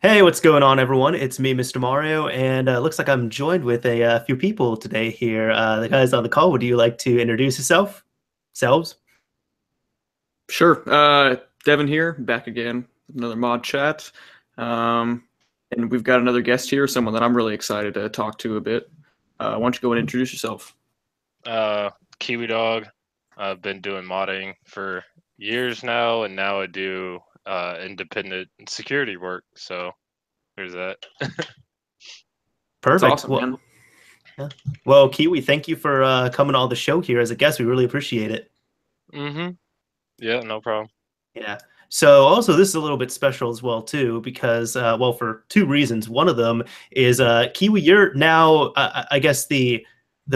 Hey, what's going on, everyone? It's me, Mr. Mario, and looks like I'm joined with a few people today here. The guys on the call, would you like to introduce selves? Sure. Devin here, back again with another mod chat. Um, and we've got another guest here, someone that I'm really excited to talk to a bit. Why don't you go and introduce yourself? Uh, kiwidog. I've been doing modding for years now, and now I do independent security work. So there's that. That's Perfect. awesome, Well, man. yeah. Well, Kiwi, thank you for coming on the show here as a guest. We really appreciate it. Mm-hmm. Yeah, no problem. Yeah. So also, this is a little bit special as well too, because well, for two reasons. One of them is Kiwi, you're now, I guess the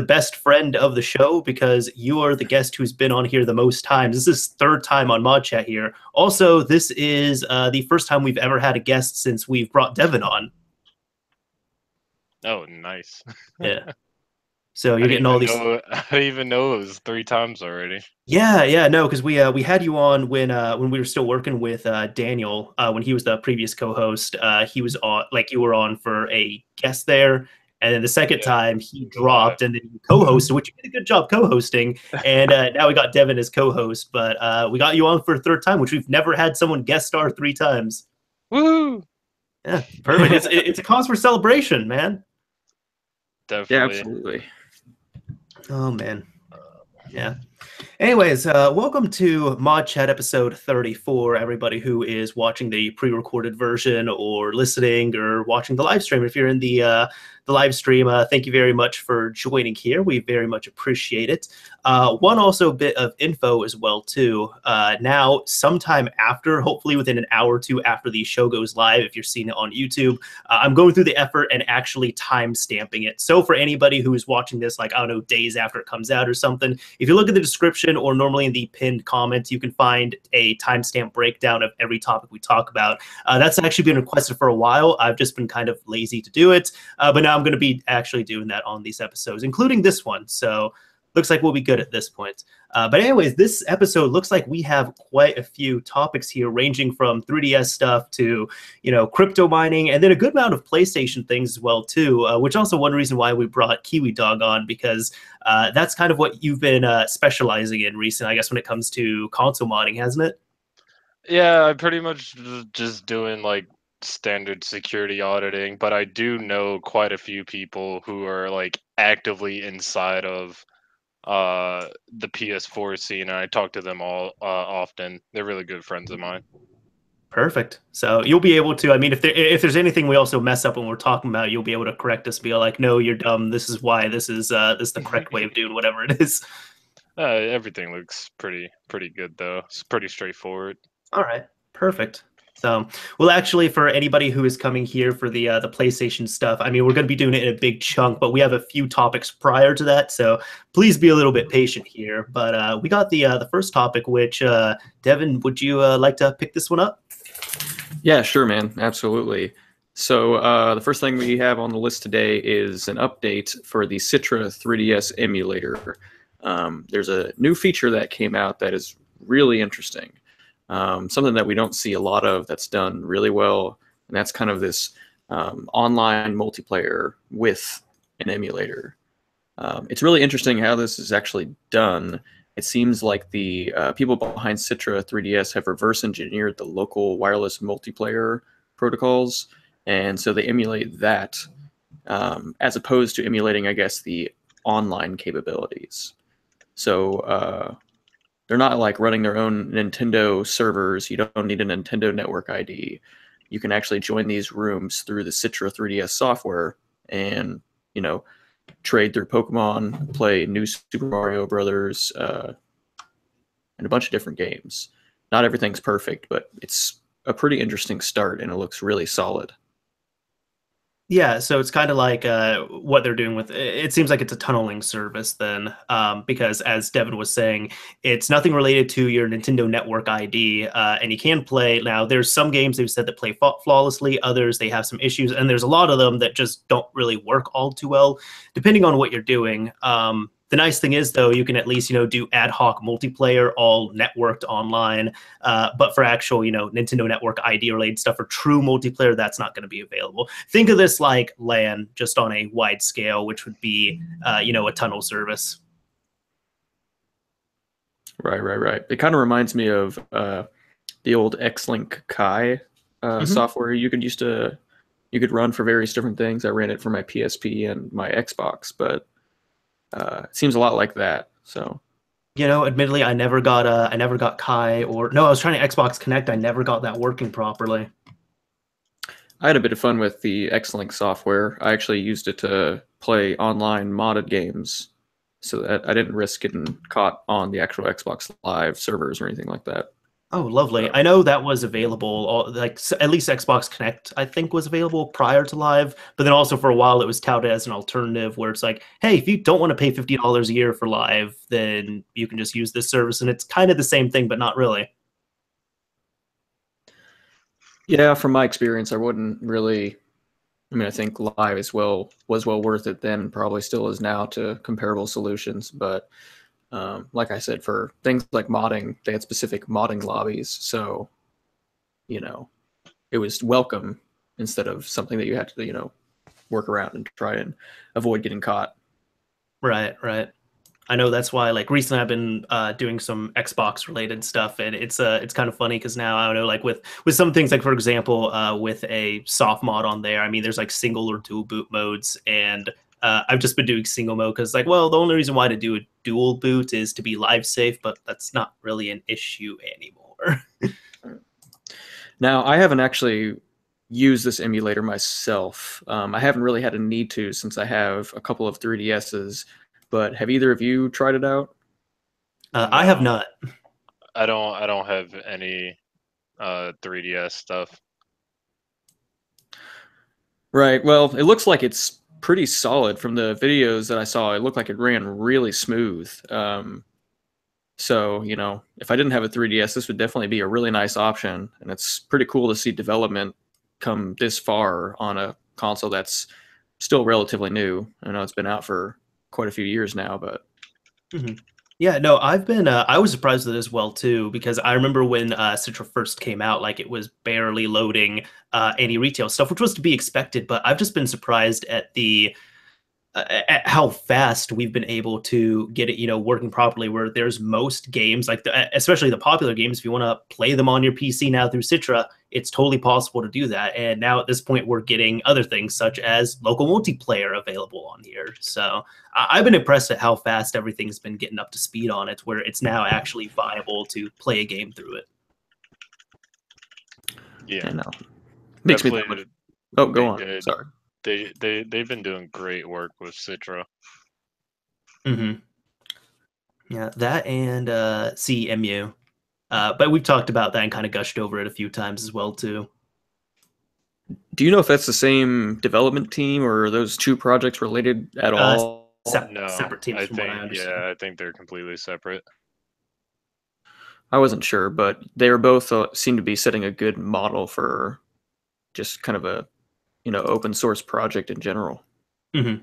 best friend of the show because you are the guest who's been on here the most times. This is third time on Mod Chat here. Also, this is the first time we've ever had a guest since we've brought Devin on. Oh, nice. Yeah. So I you're getting didn't all even these. know. I didn't even know it was 3 times already. Yeah, yeah, no, because we had you on when we were still working with Daniel when he was the previous co-host. He was on like you were on for a guest there, and then the second Yeah, time he live. dropped, and then you co-hosted, which you did a good job co-hosting. And now we got Devin as co-host, but we got you on for a third time, which we've never had someone guest star three times. Woo! Yeah, perfect. It's a cause for celebration, man. Yeah, Definitely. absolutely. Oh man, yeah. Anyways, welcome to Mod Chat episode 34, everybody who is watching the pre-recorded version or listening or watching the live stream. If you're in the live stream, thank you very much for joining here. We very much appreciate it. One also bit of info as well, too. Now, sometime after, hopefully within an hour or two after the show goes live, if you're seeing it on YouTube, I'm going through the effort and actually time stamping it. So for anybody who is watching this, like, I don't know, days after it comes out or something, if you look at the description or normally in the pinned comments, you can find a timestamp breakdown of every topic we talk about. That's actually been requested for a while. I've just been kind of lazy to do it, but now I'm going to be actually doing that on these episodes, including this one. So looks like we'll be good at this point. But anyways, this episode looks like we have quite a few topics here, ranging from 3DS stuff to, crypto mining, and then a good amount of PlayStation things as well too. Which also one reason why we brought kiwidog on, because that's kind of what you've been specializing in recently, I guess, when it comes to console modding, hasn't it? Yeah, I'm pretty much just doing like standard security auditing, but I do know quite a few people who are like actively inside of the PS4 scene, and I talk to them all often. They're really good friends of mine. Perfect. So you'll be able to. I mean, if there's anything we also mess up when we're talking about, you'll be able to correct us. Be like, no, you're dumb. This is why. This is the correct way of doing whatever it is. Everything looks pretty good though. It's pretty straightforward. All right, perfect. So, well, actually, for anybody who is coming here for the PlayStation stuff, I mean, we're going to be doing it in a big chunk, but we have a few topics prior to that, so please be a little bit patient here. But we got the first topic, which Devin, would you like to pick this one up? Yeah, sure, man. Absolutely. So the first thing we have on the list today is an update for the Citra 3DS emulator. There's a new feature that came out that is really interesting. Something that we don't see a lot of that's done really well, and that's kind of this online multiplayer with an emulator. It's really interesting how this is actually done. It seems like the people behind Citra 3DS have reverse engineered the local wireless multiplayer protocols, and so they emulate that as opposed to emulating, I guess, the online capabilities. So they're not like running their own Nintendo servers. You don't need a Nintendo Network ID. You can actually join these rooms through the Citra 3DS software and, trade through Pokémon, play New Super Mario Brothers, and a bunch of different games. Not everything's perfect, but it's a pretty interesting start, and it looks really solid. Yeah, so it's kind of like what they're doing with it seems like it's a tunneling service then, because as Devin was saying, it's nothing related to your Nintendo Network ID, and you can play. Now, there's some games they've said that play flawlessly, others they have some issues, and there's a lot of them that just don't really work all too well, depending on what you're doing. The nice thing is, though, you can at least, do ad hoc multiplayer, all networked online. But for actual, Nintendo Network ID related stuff for true multiplayer, that's not going to be available. Think of this like LAN, just on a wide scale, which would be, a tunnel service. Right. It kind of reminds me of the old X-Link Kai software you could run for various different things. I ran it for my PSP and my Xbox, but it seems a lot like that. So, admittedly, I never got Kai, or no, I was trying to Xbox Connect. I never got that working properly. I had a bit of fun with the X-Link software. I actually used it to play online modded games, so that I didn't risk getting caught on the actual Xbox Live servers or anything like that. Oh, lovely. I know that was available, like at least Xbox Connect, I think, was available prior to Live, but then also for a while it was touted as an alternative where it's like, hey, if you don't want to pay $50 a year for Live, then you can just use this service, and it's kind of the same thing, but not really. Yeah, from my experience, I wouldn't really. I mean, I think Live was well worth it then, probably still is now to comparable solutions, but like I said, for things like modding, they had specific modding lobbies, so it was welcome instead of something that you had to work around and try and avoid getting caught. Right. I know that's why, like, recently I've been doing some Xbox related stuff, and it's kind of funny because now, I don't know, like with some things, like for example, with a soft mod on there, I mean, there's like single or dual boot modes, and I've just been doing single mode because, like, well, the only reason why to do a dual boot is to be live safe, but that's not really an issue anymore. Now, I haven't actually used this emulator myself. I haven't really had a need to since I have a couple of 3DSs, but have either of you tried it out? No, I have not. I don't have any 3DS stuff. Right. Well, it looks like it's pretty solid from the videos that I saw. It looked like it ran really smooth. So, if I didn't have a 3DS, this would definitely be a really nice option. And it's pretty cool to see development come this far on a console that's still relatively new. I know it's been out for quite a few years now, but. Yeah, no, I've been, I was surprised with it as well, too, because I remember when Citra first came out, like, it was barely loading any retail stuff, which was to be expected, but I've just been surprised at at how fast we've been able to get it, working properly, where there's most games, like especially the popular games, if you want to play them on your PC now through Citra, it's totally possible to do that. And now at this point, we're getting other things such as local multiplayer available on here. So I've been impressed at how fast everything's been getting up to speed on it, where it's now actually viable to play a game through it. Yeah, no. Makes me. Oh, go on. Did. Sorry. They've been doing great work with Citra. Yeah, that and CMU. But we've talked about that and kind of gushed over it a few times as well, too. Do you know if that's the same development team, or are those two projects related at all? No, separate teams, from what I understand. Yeah, I think they're completely separate. I wasn't sure, but they are both seem to be setting a good model for just kind of a open source project in general. Yeah.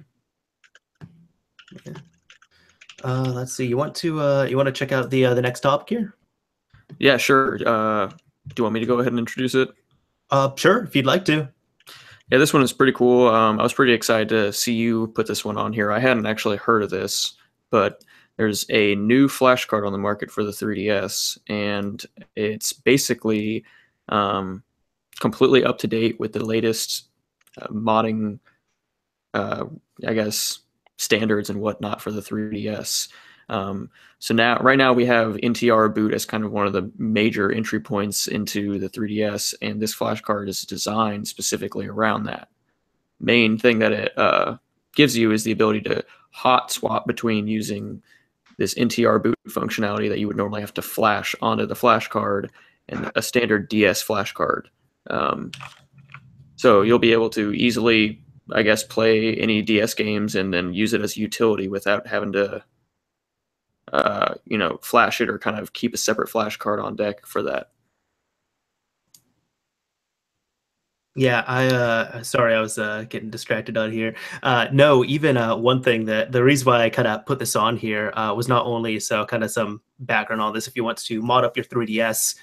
Let's see. You want to check out the next topic here? Yeah, sure. Do you want me to go ahead and introduce it? Sure, if you'd like to. Yeah, this one is pretty cool. I was pretty excited to see you put this one on here. I hadn't actually heard of this, but there's a new flash card on the market for the 3DS, and it's basically completely up to date with the latest modding, I guess, standards and whatnot for the 3DS. So right now we have NTRBoot as kind of one of the major entry points into the 3DS, and this flash card is designed specifically around that. Main thing that it gives you is the ability to hot swap between using this NTRBoot functionality that you would normally have to flash onto the flash card and a standard DS flash card. So you'll be able to easily, I guess, play any DS games and then use it as a utility without having to, flash it or kind of keep a separate flash card on deck for that. Yeah, sorry, I was getting distracted on here. No, even one thing that the reason why I kind of put this on here was not only so kind of some background on this. If you want to mod up your 3DS,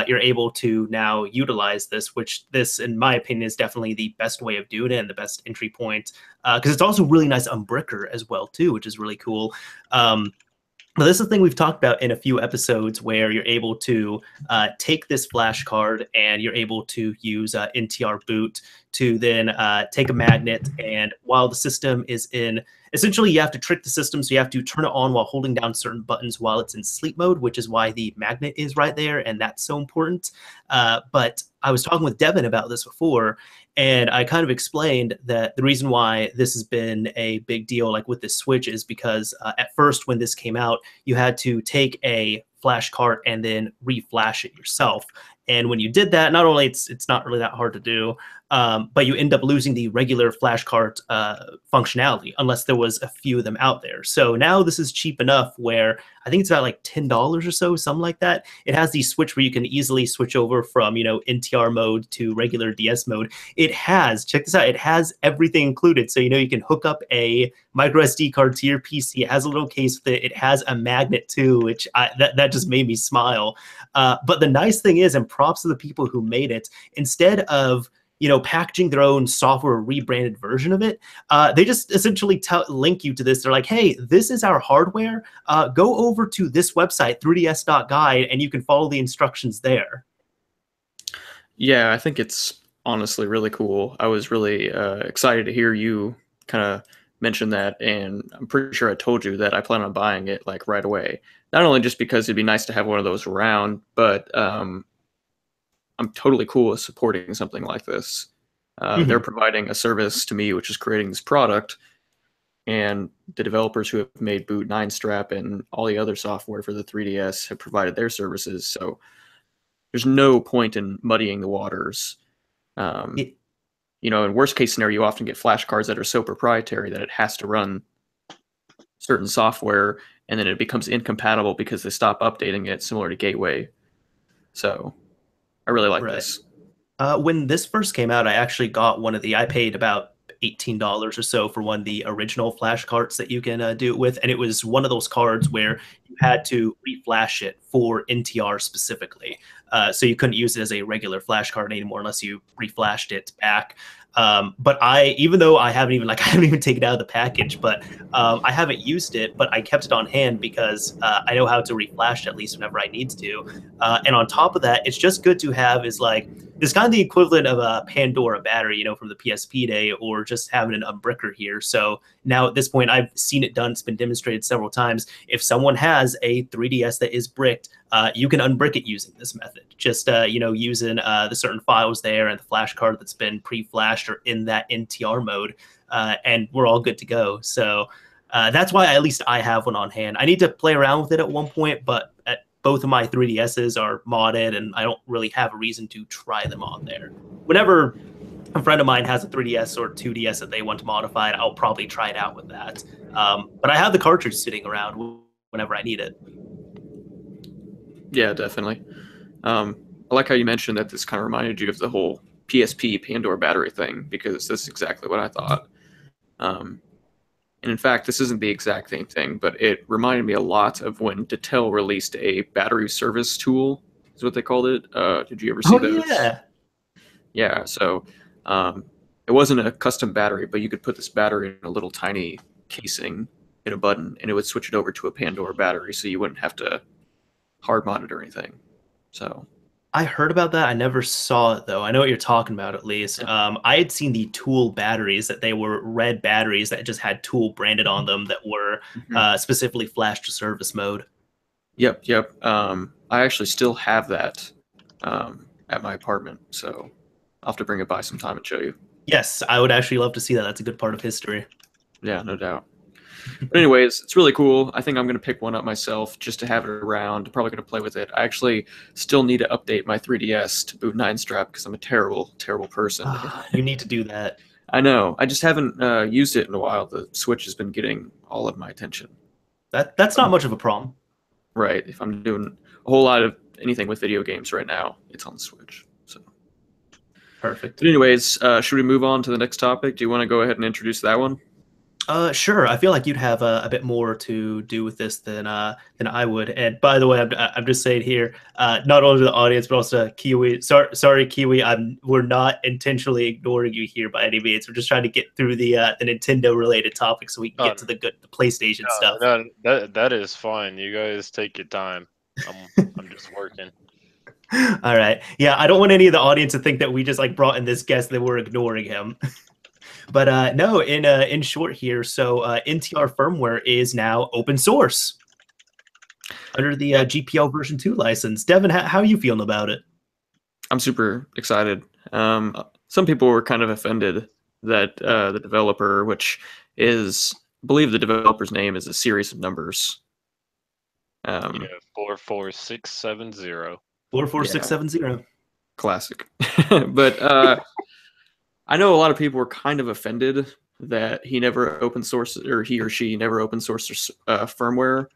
you're able to now utilize this, which this, in my opinion, is definitely the best way of doing it and the best entry point because it's also really nice unbricker as well too, which is really cool. Now, this is a thing we've talked about in a few episodes where you're able to take this flash card and you're able to use NTRBoot to then take a magnet. And while the system is in, essentially, you have to trick the system. So you have to turn it on while holding down certain buttons while it's in sleep mode, which is why the magnet is right there. And that's so important. But I was talking with Devin about this before, and I kind of explained that the reason why this has been a big deal, like with this switch, is because at first when this came out, you had to take a flash card and then reflash it yourself. And when you did that, not only it's not really that hard to do, but you end up losing the regular flash card functionality unless there was a few of them out there. So now this is cheap enough where I think it's about like $10 or so, something like that. It has the switch where you can easily switch over from, NTR mode to regular DS mode. It has, check this out, it has everything included. So, you can hook up a micro SD card to your PC. It has a little case with it. It has a magnet too, which that just made me smile. But the nice thing is, and props to the people who made it, instead of packaging their own software rebranded version of it, they just essentially link you to this. They're like, hey, this is our hardware. Go over to this website, 3ds.guide, and you can follow the instructions there. Yeah, I think it's honestly really cool. I was really excited to hear you kind of mention that, and I'm pretty sure I told you that I plan on buying it like right away. Not only just because it'd be nice to have one of those around, but I'm totally cool with supporting something like this. They're providing a service to me, which is creating this product, and the developers who have made BootNTR and all the other software for the 3DS have provided their services. So there's no point in muddying the waters. In worst case scenario, you often get flash cards that are so proprietary that it has to run certain software, and then it becomes incompatible because they stop updating it, similar to Gateway. So I really like this. When this first came out, I actually got one of I paid about $18 or so for one of the original flash cards that you can do it with. And it was one of those cards where you had to reflash it for NTR specifically. So you couldn't use it as a regular flash card anymore unless you reflashed it back. But even though I haven't even taken it out of the package, but I haven't used it, but I kept it on hand because I know how to reflash it at least whenever I need to. And on top of that, it's just good to have is like, it's kind of the equivalent of a Pandora battery, from the PSP day, or just having an unbricker here. So now at this point, I've seen it done. It's been demonstrated several times. If someone has a 3DS that is bricked, you can unbrick it using this method. Just, using the certain files there and the flash card that's been pre-flashed or in that NTR mode, and we're all good to go. So that's why at least I have one on hand. I need to play around with it at one point, but both of my 3DSs are modded, and I don't really have a reason to try them on there. Whenever a friend of mine has a 3DS or 2DS that they want to modify it, I'll probably try it out with that. But I have the cartridge sitting around whenever I need it. Yeah, definitely. I like how you mentioned that this kind of reminded you of the whole PSP Pandora battery thing, because this is exactly what I thought. And in fact, this isn't the exact same thing, but it reminded me a lot of when Detail released a battery service tool, is what they called it. Did you ever see those? Yeah. Yeah, so it wasn't a custom battery, but you could put this battery in a little tiny casing, hit a button, and it would switch it over to a Pandora battery, so you wouldn't have to hard mod it or anything. So I heard about that. I never saw it, though. I know what you're talking about, at least. I had seen the Tool batteries, that they were red batteries that just had Tool branded on them that were specifically flashed to service mode. Yep. I actually still have that at my apartment, so I'll have to bring it by sometime and show you. Yes, I would actually love to see that. That's a good part of history. Yeah, no doubt. But anyways, it's really cool. I think I'm going to pick one up myself just to have it around. Probably going to play with it. I actually still need to update my 3DS to BootNTR because I'm a terrible, terrible person. You need to do that. I know. I just haven't used it in a while. The Switch has been getting all of my attention. That's not much of a problem. Right. If I'm doing a whole lot of anything with video games right now, it's on the Switch. So Perfect. But anyways, should we move on to the next topic? Do you want to go ahead and introduce that one? Sure. I feel like you'd have a bit more to do with this than I would. And by the way, I'm just saying here, not only to the audience but also to Kiwi. Sorry, Kiwi. We're not intentionally ignoring you here by any means. We're just trying to get through the Nintendo related topics so we can get to the PlayStation stuff. No, that is fine. You guys take your time. I'm just working. All right. Yeah, I don't want any of the audience to think that we just like brought in this guest that we're ignoring him. But no, in short here, so NTR firmware is now open source under the GPL version 2 license. Devin, how are you feeling about it? I'm super excited. Some people were kind of offended that the developer, which is, I believe the developer's name is a series of numbers. 44670. 44670. Classic. But I know a lot of people were kind of offended that he never open sourced, or he or she never open sourced firmware.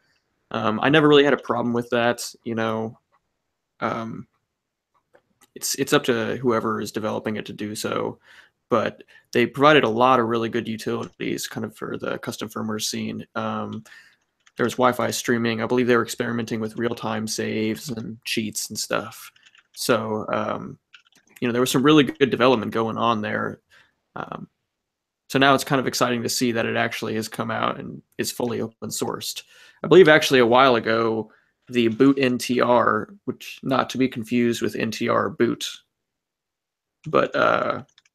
I never really had a problem with that. It's up to whoever is developing it to do so. But they provided a lot of really good utilities kind of for the custom firmware scene. There was Wi-Fi streaming. I believe they were experimenting with real-time saves and cheats and stuff. So there was some really good development going on there. So now it's kind of exciting to see that it actually has come out and is fully open sourced. I believe actually a while ago, the BootNTR, which not to be confused with NTRBoot, but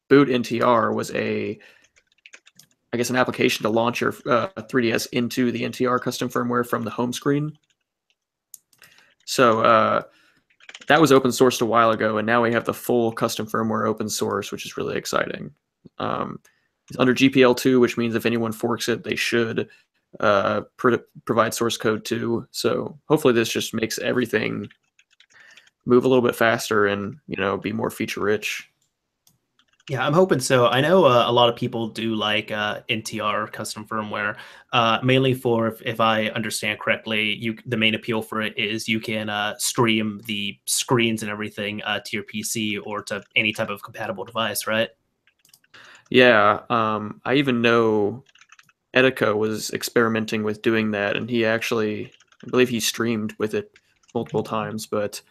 BootNTR was an application to launch your 3DS into the NTR custom firmware from the home screen. So that was open sourced a while ago, and now we have the full custom firmware open source, which is really exciting. It's under GPL2, which means if anyone forks it, they should provide source code too. So hopefully this just makes everything move a little bit faster and be more feature rich. Yeah, I'm hoping so. I know a lot of people do like NTR custom firmware, mainly for, if I understand correctly, the main appeal for it is you can stream the screens and everything to your PC or to any type of compatible device, right? Yeah, I even know Etika was experimenting with doing that, and I believe he streamed with it multiple times, but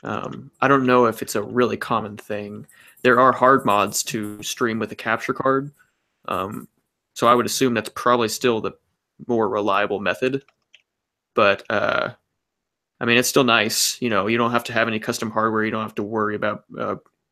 I don't know if it's a really common thing. There are hard mods to stream with a capture card, so I would assume that's probably still the more reliable method. But it's still nice. You don't have to have any custom hardware. You don't have to worry about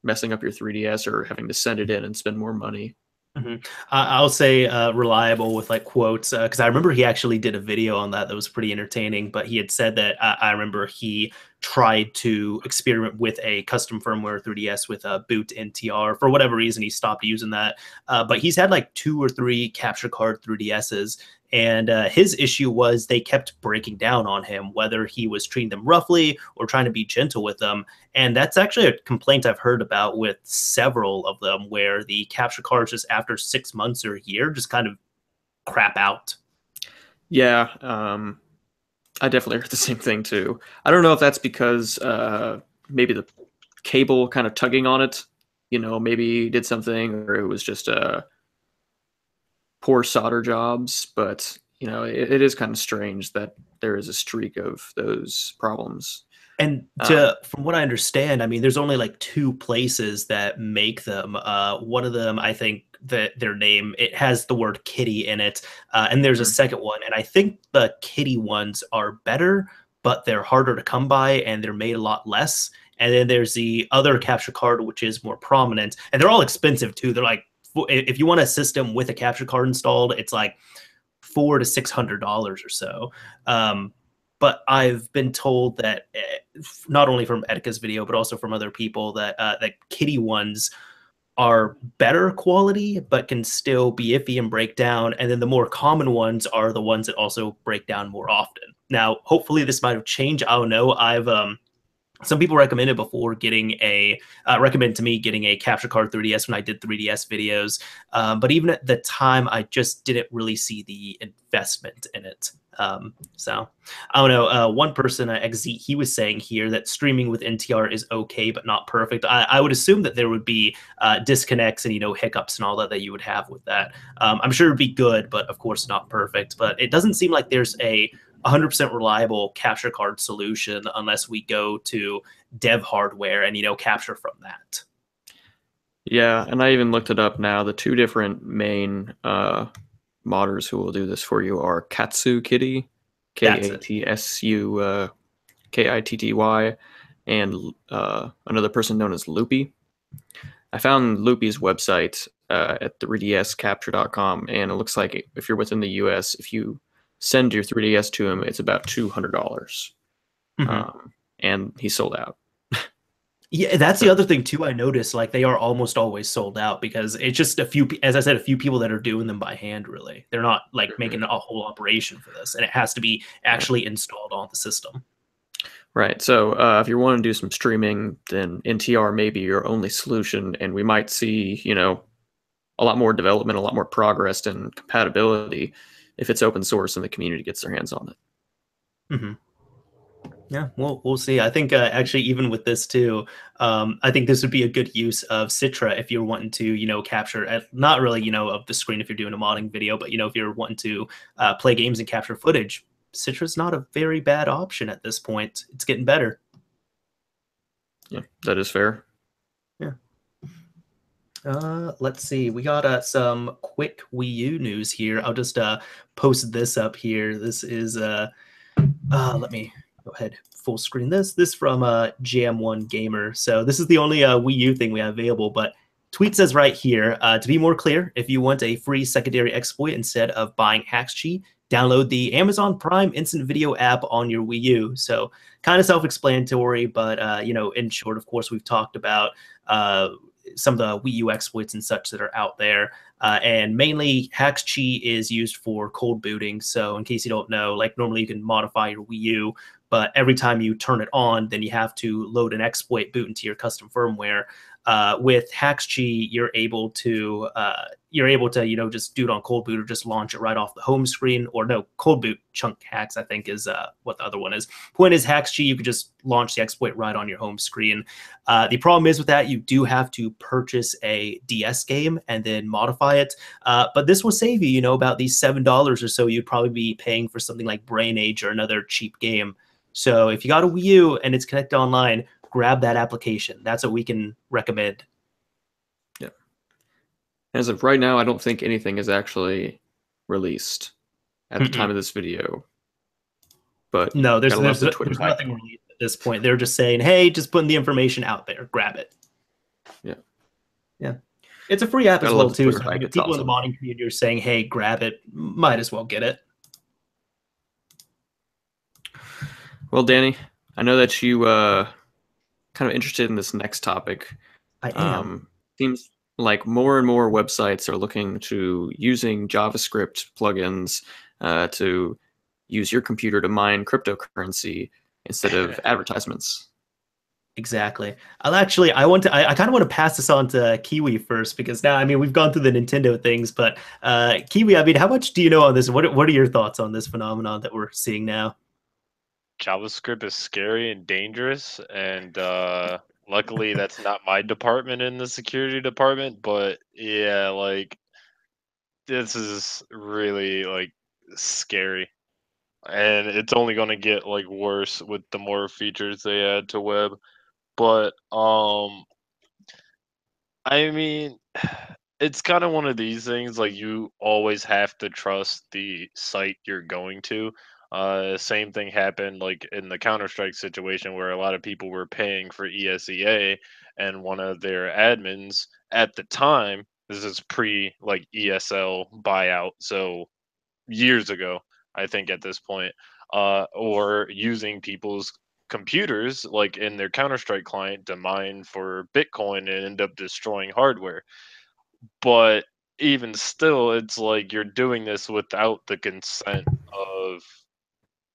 messing up your 3DS or having to send it in and spend more money. Mm-hmm. I'll say reliable with like quotes, because I remember he actually did a video on that was pretty entertaining. But he had said that I remember he tried to experiment with a custom firmware 3DS with a BootNTR. For whatever reason, he stopped using that. But he's had like 2 or 3 capture card 3DSs. And his issue was they kept breaking down on him, whether he was treating them roughly or trying to be gentle with them. And that's actually a complaint I've heard about with several of them, where the capture cards just after 6 months or a year just kind of crap out. Yeah, I definitely heard the same thing too. I don't know if that's because maybe the cable kind of tugging on it, maybe did something, or it was just poor solder jobs, but it is kind of strange that there is a streak of those problems. And from what I understand, there's only like 2 places that make them. One of them, I think that their name, it has the word kitty in it, and there's a second one, and I think the kitty ones are better, but they're harder to come by and they're made a lot less. And then there's the other capture card, which is more prominent, and they're all expensive too. They're like, if you want a system with a capture card installed, it's like $400 to $600 or so. But I've been told that not only from Etika's video, but also from other people that that kitty ones are better quality, but can still be iffy and break down. And then the more common ones are the ones that also break down more often. Now, hopefully this might have changed. I don't know. I've some people recommended before recommend to me getting a capture card 3DS when I did 3DS videos. But even at the time, I just didn't really see the investment in it. So I don't know. One person, XZ, he was saying here that streaming with NTR is okay, but not perfect. I would assume that there would be disconnects and hiccups and all that you would have with that. I'm sure it'd be good, but of course not perfect. But it doesn't seem like there's a 100% reliable capture card solution unless we go to dev hardware and capture from that. Yeah, and I even looked it up now. The two different main modders who will do this for you are Katsu Kitty, KATSU KITTY, and another person known as Loopy. I found Loopy's website at 3dscapture.com, and it looks like if you're within the US, if you send your 3DS to him, it's about $200. And he sold out. Yeah, that's the other thing too. I noticed like they are almost always sold out because it's just a few, as I said, a few people that are doing them by hand. Really, they're not like making a whole operation for this, and it has to be actually installed on the system. Right. So if you want to do some streaming, then NTR may be your only solution, and we might see a lot more development, a lot more progress and compatibility if it's open source and the community gets their hands on it. Yeah, we'll see. I think actually even with this too, I think this would be a good use of Citra if you're wanting to, capture not really, of the screen if you're doing a modding video, but if you're wanting to play games and capture footage, Citra's not a very bad option at this point. It's getting better. Yeah, that is fair. Yeah. Let's see. We got some quick Wii U news here. I'll just post this up here. This is let me go ahead, full screen this from Jam1 Gamer. So this is the only Wii U thing we have available, but tweet says right here, to be more clear, if you want a free secondary exploit instead of buying Hakchi, download the Amazon Prime Instant Video app on your Wii U. So kind of self-explanatory, but in short, of course, we've talked about some of the Wii U exploits and such that are out there. And mainly Hakchi is used for cold booting. So in case you don't know, like normally you can modify your Wii U, but every time you turn it on, then you have to load an exploit boot into your custom firmware. With Hakchi, you're able to just do it on cold boot or just launch it right off the home screen. Or no, cold boot chunk hacks I think is what the other one is. Point is Hakchi, you could just launch the exploit right on your home screen. The problem is with that, you do have to purchase a DS game and then modify it. But this will save you, about these $7 or so you'd probably be paying for something like Brain Age or another cheap game. So if you got a Wii U and it's connected online, grab that application. That's what we can recommend. Yeah. As of right now, I don't think anything is actually released at the time of this video. But no, there's nothing released at this point. They're just saying, hey, just putting the information out there. Grab it. Yeah. Yeah. It's a free app as well, too. So people awesome. in the modding community are saying, hey, grab it. Might as well get it. Well, Danny, I know that you kind of interested in this next topic. I am. Seems like more and more websites are looking to using JavaScript plugins to use your computer to mine cryptocurrency instead of advertisements. Exactly. I kind of want to pass this on to Kiwi first because now, we've gone through the Nintendo things, but Kiwi, how much do you know on this? What are your thoughts on this phenomenon that we're seeing now? JavaScript is scary and dangerous, and luckily that's not my department in the security department. But yeah, like this is really scary, and it's only going to get worse with the more features they add to web. But it's kind of one of these things, you always have to trust the site you're going to. Same thing happened in the Counter-Strike situation where a lot of people were paying for ESEA, and one of their admins at the time, this is pre ESL buyout, so years ago, I think at this point, or using people's computers in their Counter-Strike client to mine for Bitcoin and end up destroying hardware. But even still, it's you're doing this without the consent of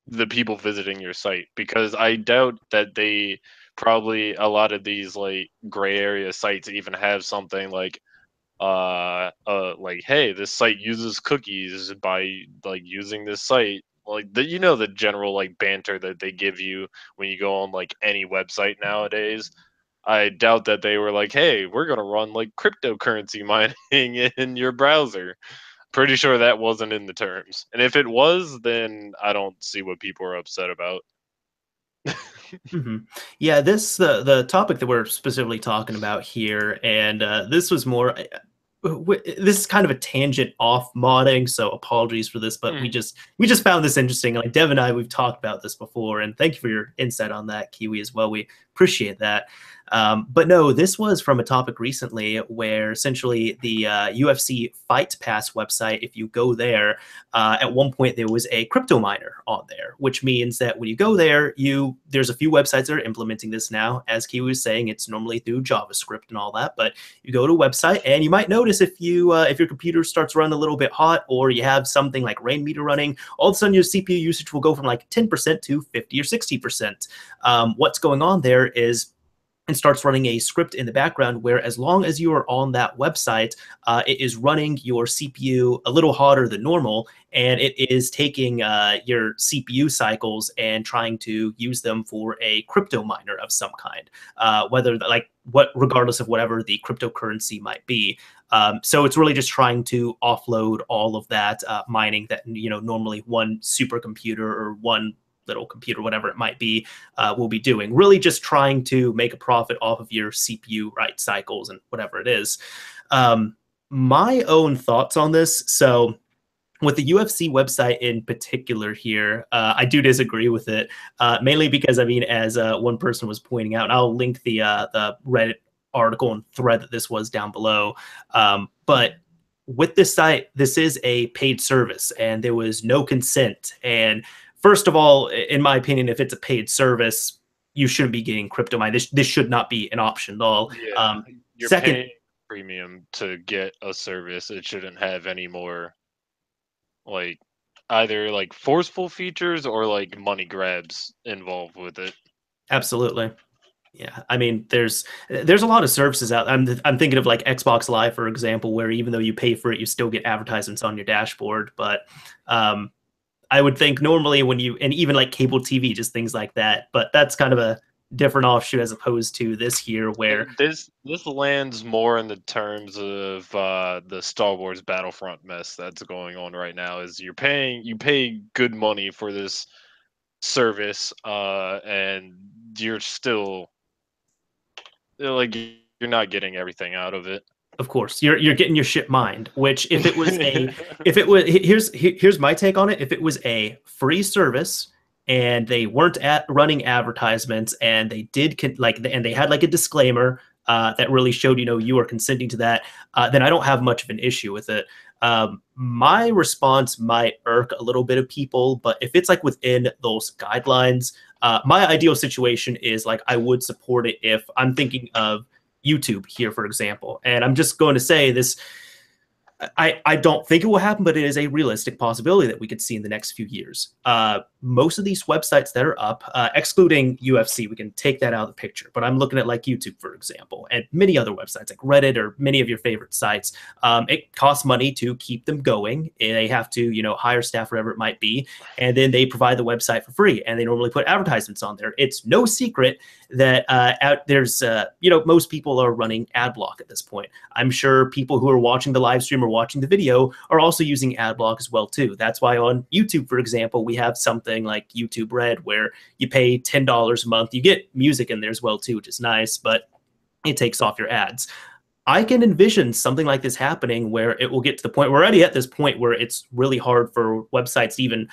the people visiting your site, because I doubt that they probably, a lot of these gray area sites even have something hey, this site uses cookies by using this site, like the general like banter that they give you when you go on like any website nowadays. I doubt that they were like, hey, we're gonna run like cryptocurrency mining in your browser. Pretty sure that wasn't in the terms. And if it was, then I don't see what people are upset about. Yeah, the topic that we're specifically talking about here, and this was more. This is kind of a tangent off modding, so apologies for this, but we just found this interesting. Like Devin and I, we've talked about this before, and thank you for your insight on that, Kiwi, as well. We appreciate that. But no, this was from a topic recently where essentially the UFC Fight Pass website, if you go there, at one point there was a crypto miner on there, which means that when you go there, there's a few websites that are implementing this now. As Kiwi was saying, it's normally through JavaScript and all that, but you go to a website and you might notice if your computer starts running a little bit hot, or you have something like rain meter running, all of a sudden your CPU usage will go from like 10% to 50 or 60%. What's going on there is and starts running a script in the background where, as long as you are on that website, it is running your CPU a little hotter than normal, and it is taking your CPU cycles and trying to use them for a crypto miner of some kind, regardless of whatever the cryptocurrency might be. So it's really just trying to offload all of that mining that normally one supercomputer or one little computer, whatever it might be, will be doing. Really just trying to make a profit off of your CPU write cycles and whatever it is. My own thoughts on this. So with the UFC website in particular here, I do disagree with it, mainly because, I mean, as one person was pointing out, and I'll link the Reddit article and thread that this was down below, but with this site, this is a paid service, and there was no consent. And first of all, in my opinion, if it's a paid service, you shouldn't be getting crypto mined. This should not be an option at all. Yeah, you're paying premium to get a service. It shouldn't have any more like either like forceful features or like money grabs involved with it. Absolutely. Yeah, I mean, there's a lot of services out. I'm thinking of like Xbox Live, for example, where even though you pay for it, you still get advertisements on your dashboard. But I would think normally and even like cable TV, just things like that. But that's kind of a different offshoot as opposed to this here, where this lands more in the terms of the Star Wars Battlefront mess that's going on right now. Is you pay good money for this service, and you're still like you're not getting everything out of it. Of course, you're getting your shit mined. Which, if it was here's my take on it. If it was a free service and they weren't running advertisements, and they did and they had like a disclaimer that really showed you are consenting to that, then I don't have much of an issue with it. My response might irk a little bit of people, but if it's like within those guidelines, my ideal situation is like I would support it if I'm thinking of YouTube here, for example. And I'm just going to say this, I don't think it will happen, but it is a realistic possibility that we could see in the next few years. Most of these websites that are up, excluding UFC, we can take that out of the picture, but I'm looking at like YouTube, for example, and many other websites like Reddit or many of your favorite sites. It costs money to keep them going. They have to, hire staff, whatever it might be, and then they provide the website for free, and they normally put advertisements on there. It's no secret that there's, most people are running ad block at this point. I'm sure people who are watching the live stream or watching the video are also using ad block as well too. That's why on YouTube, for example, we have something like YouTube Red, where you pay $10 a month. You get music in there as well too, which is nice, but it takes off your ads. I can envision something like this happening where it will get to the point, we're already at this point where it's really hard for websites to even,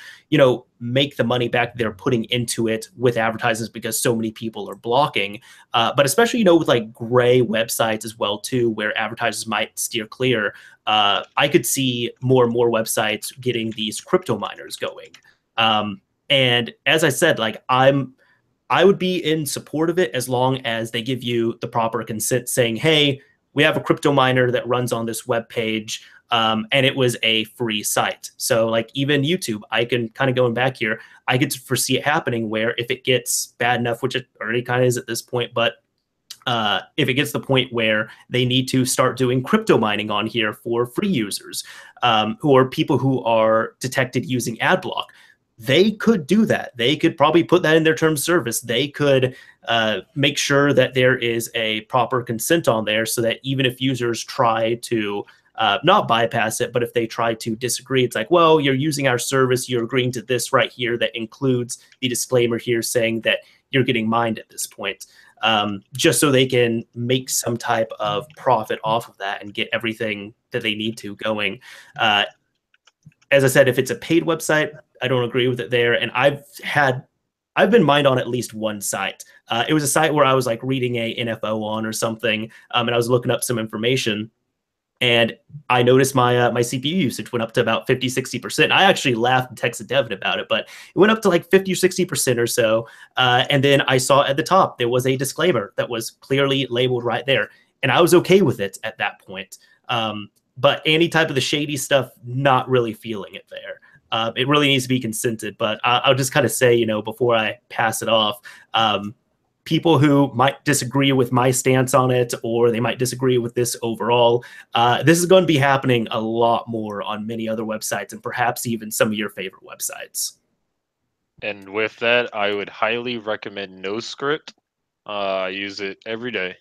make the money back they're putting into it with advertisements, because so many people are blocking. But especially, with like gray websites as well too, where advertisers might steer clear. I could see more and more websites getting these crypto miners going. And as I said, like I would be in support of it as long as they give you the proper consent, saying, hey, we have a crypto miner that runs on this web page, and it was a free site. So like even YouTube, I can kind of going back here, I get to foresee it happening where if it gets bad enough, which it already kind of is at this point, but if it gets to the point where they need to start doing crypto mining on here for free users, who are people who are detected using ad block, they could do that. They could probably put that in their terms of service. They could make sure that there is a proper consent on there so that even if users try to not bypass it, but if they try to disagree, it's like, well, you're using our service, you're agreeing to this right here that includes the disclaimer here saying that you're getting mined at this point, just so they can make some type of profit off of that and get everything that they need to going. As I said, if it's a paid website, I don't agree with it there. And I've been mined on at least one site. It was a site where I was like reading a NFO on or something, and I was looking up some information, and I noticed my my CPU usage went up to about 50-60%. I actually laughed and texted Devin about it, but it went up to like 50-60% or so. And then I saw at the top there was a disclaimer that was clearly labeled right there, and I was okay with it at that point. But any type of the shady stuff, not really feeling it there. It really needs to be consented. But I'll just kind of say, you know, before I pass it off, people who might disagree with my stance on it, or they might disagree with this overall, this is going to be happening a lot more on many other websites, and perhaps even some of your favorite websites. And with that, I would highly recommend NoScript. I use it every day.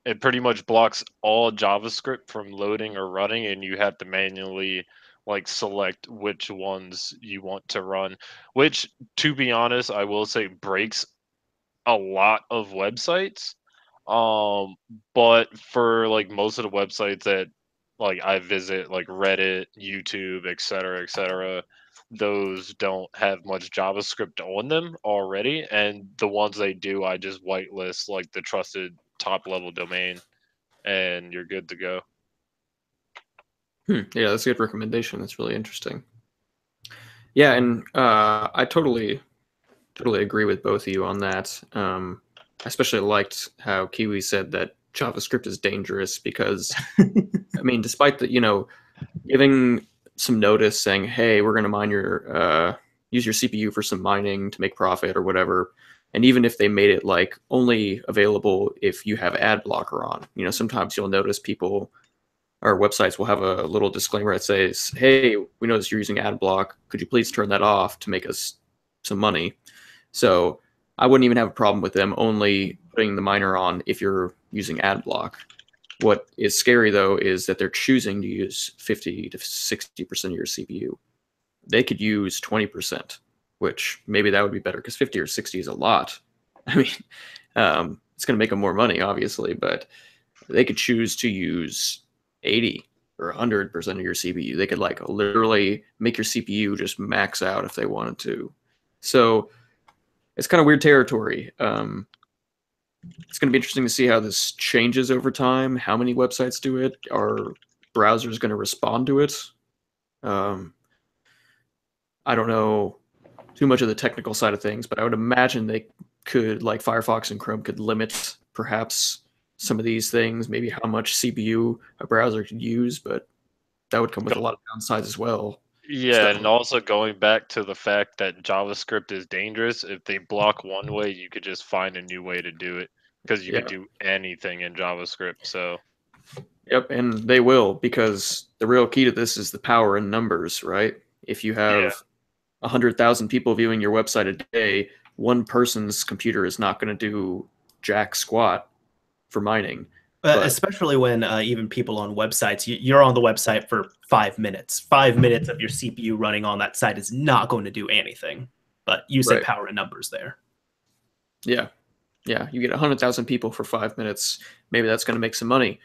It pretty much blocks all JavaScript from loading or running, and you have to manually like select which ones you want to run, which, to be honest, I will say breaks a lot of websites. But for like most of the websites that like I visit, like Reddit, YouTube, etc., those don't have much JavaScript on them already, and the ones they do, I just whitelist like the trusted top level domain, and you're good to go. Yeah, that's a good recommendation. That's really interesting. Yeah, and I totally agree with both of you on that. I especially liked how Kiwi said that JavaScript is dangerous because, I mean, despite the, you know, giving some notice saying, hey, we're going to mine your, use your CPU for some mining to make profit or whatever. And even if they made it like only available if you have ad blocker on, you know, sometimes you'll notice people or websites will have a little disclaimer that says, hey, we notice you're using ad block. Could you please turn that off to make us some money? So I wouldn't even have a problem with them only putting the miner on if you're using ad block. What is scary, though, is that they're choosing to use 50 to 60% of your CPU. They could use 20%, which maybe that would be better because 50 or 60 is a lot. I mean, it's going to make them more money, obviously, but they could choose to use 80 or 100% of your CPU. They could like literally make your CPU just max out if they wanted to. So it's kind of weird territory. It's going to be interesting to see how this changes over time, how many websites do it, are browsers going to respond to it? I don't know too much of the technical side of things, but I would imagine they could, like Firefox and Chrome, could limit perhaps some of these things, maybe how much CPU a browser could use, but that would come with a lot of downsides as well. Yeah, and also going back to the fact that JavaScript is dangerous, if they block one way, you could just find a new way to do it because you could do anything in JavaScript. So, yep, and they will, because the real key to this is the power in numbers, right? If you have 100,000 people viewing your website a day, one person's computer is not going to do jack squat for mining. Especially when even people on websites, you're on the website for 5 minutes. 5 minutes of your CPU running on that site is not going to do anything. But you say power in numbers there. Yeah. Yeah, you get 100,000 people for 5 minutes. Maybe that's going to make some money.